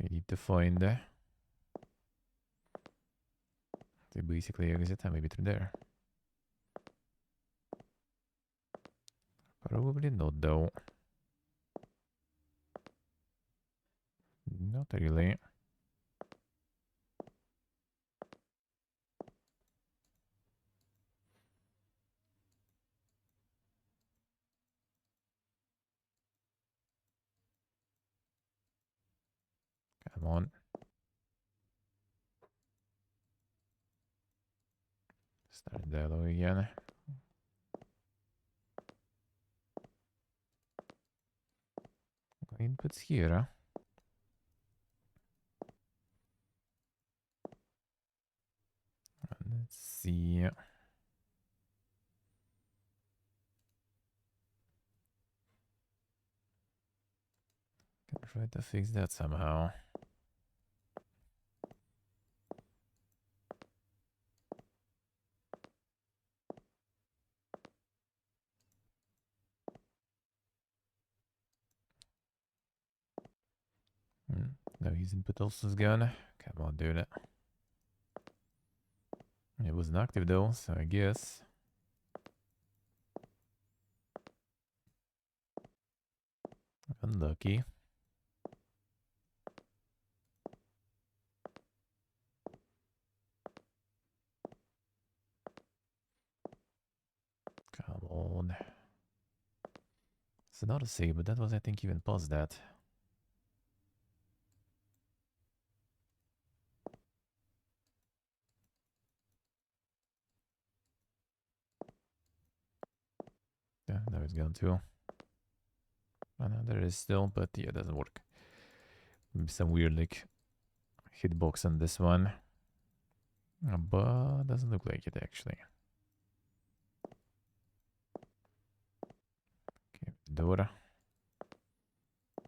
I need to find They basically exit maybe through there. Probably not though. Not really. Come on. Start dialogue again. Inputs here. Let's see. Can try to fix that somehow. No, his input also is gone. Come on, dude. It wasn't active though, so I guess. Unlucky. Come on. It's not a save, but that was, I think, even past that. Yeah, now it's gone too. Oh, no, there is still, but yeah, it doesn't work. Maybe some weird like hitbox on this one. But doesn't look like it actually. Okay, Dora.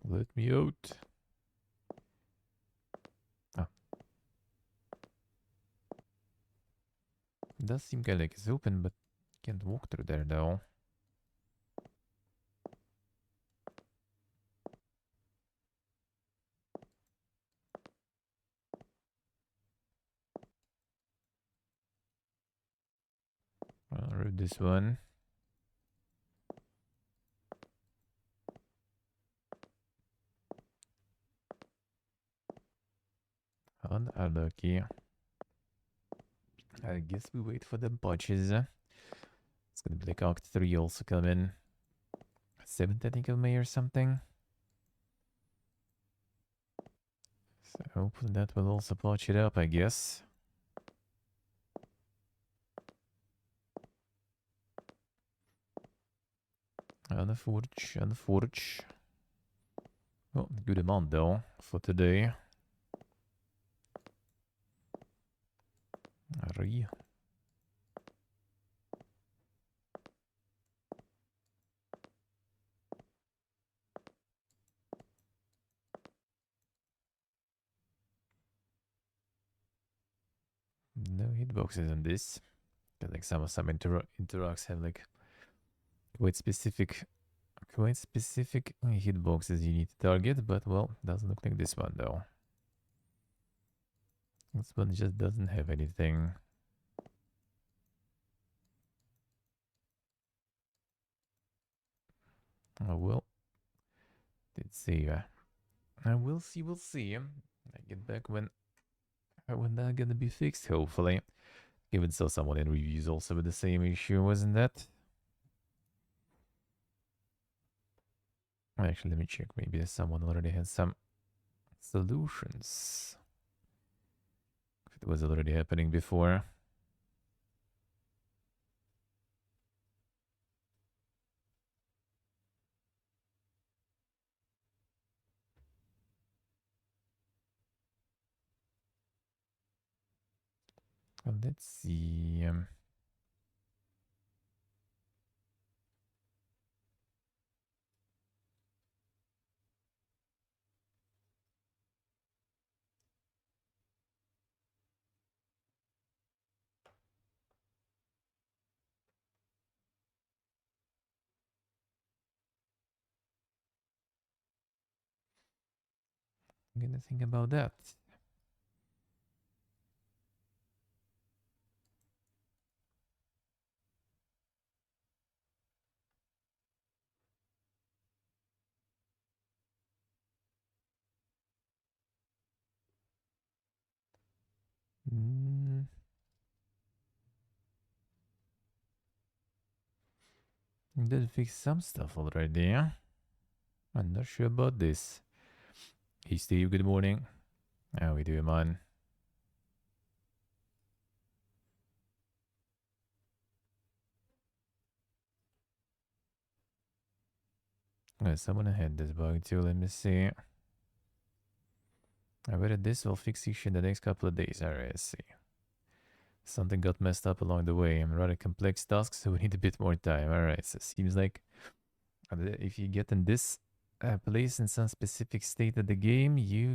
Let me out. Oh. It does seem kind of like it's open, but can't walk through there though. I'll read this one. Unlucky. I guess we wait for the patches. It's gonna be like Act 3 also come in. 7th, I think, of May or something. So hopefully that will also patch it up, I guess. Unforge. Well, good amount though for today. Ari. No hitboxes on this. Like some interacts have like quite specific hitboxes you need to target, but well, doesn't look like this one though. This one just doesn't have anything. Oh well. Let's see. We'll see. We'll see. I get back when that's gonna be fixed. Hopefully. Even saw someone in reviews also with the same issue, wasn't that? Actually, let me check. Maybe someone already had some solutions. If it was already happening before. Well, let's see. I'm gonna think about that. Did fix some stuff already, yeah? I'm not sure about this. Hey Steve, good morning. How we doing, man? Someone had this bug too, let me see. I bet this will fix issue in the next couple of days. Alright, let's see. Something got messed up along the way. I'm rather complex task, so we need a bit more time. Alright, so it seems like if you get in this place in some specific state of the game, you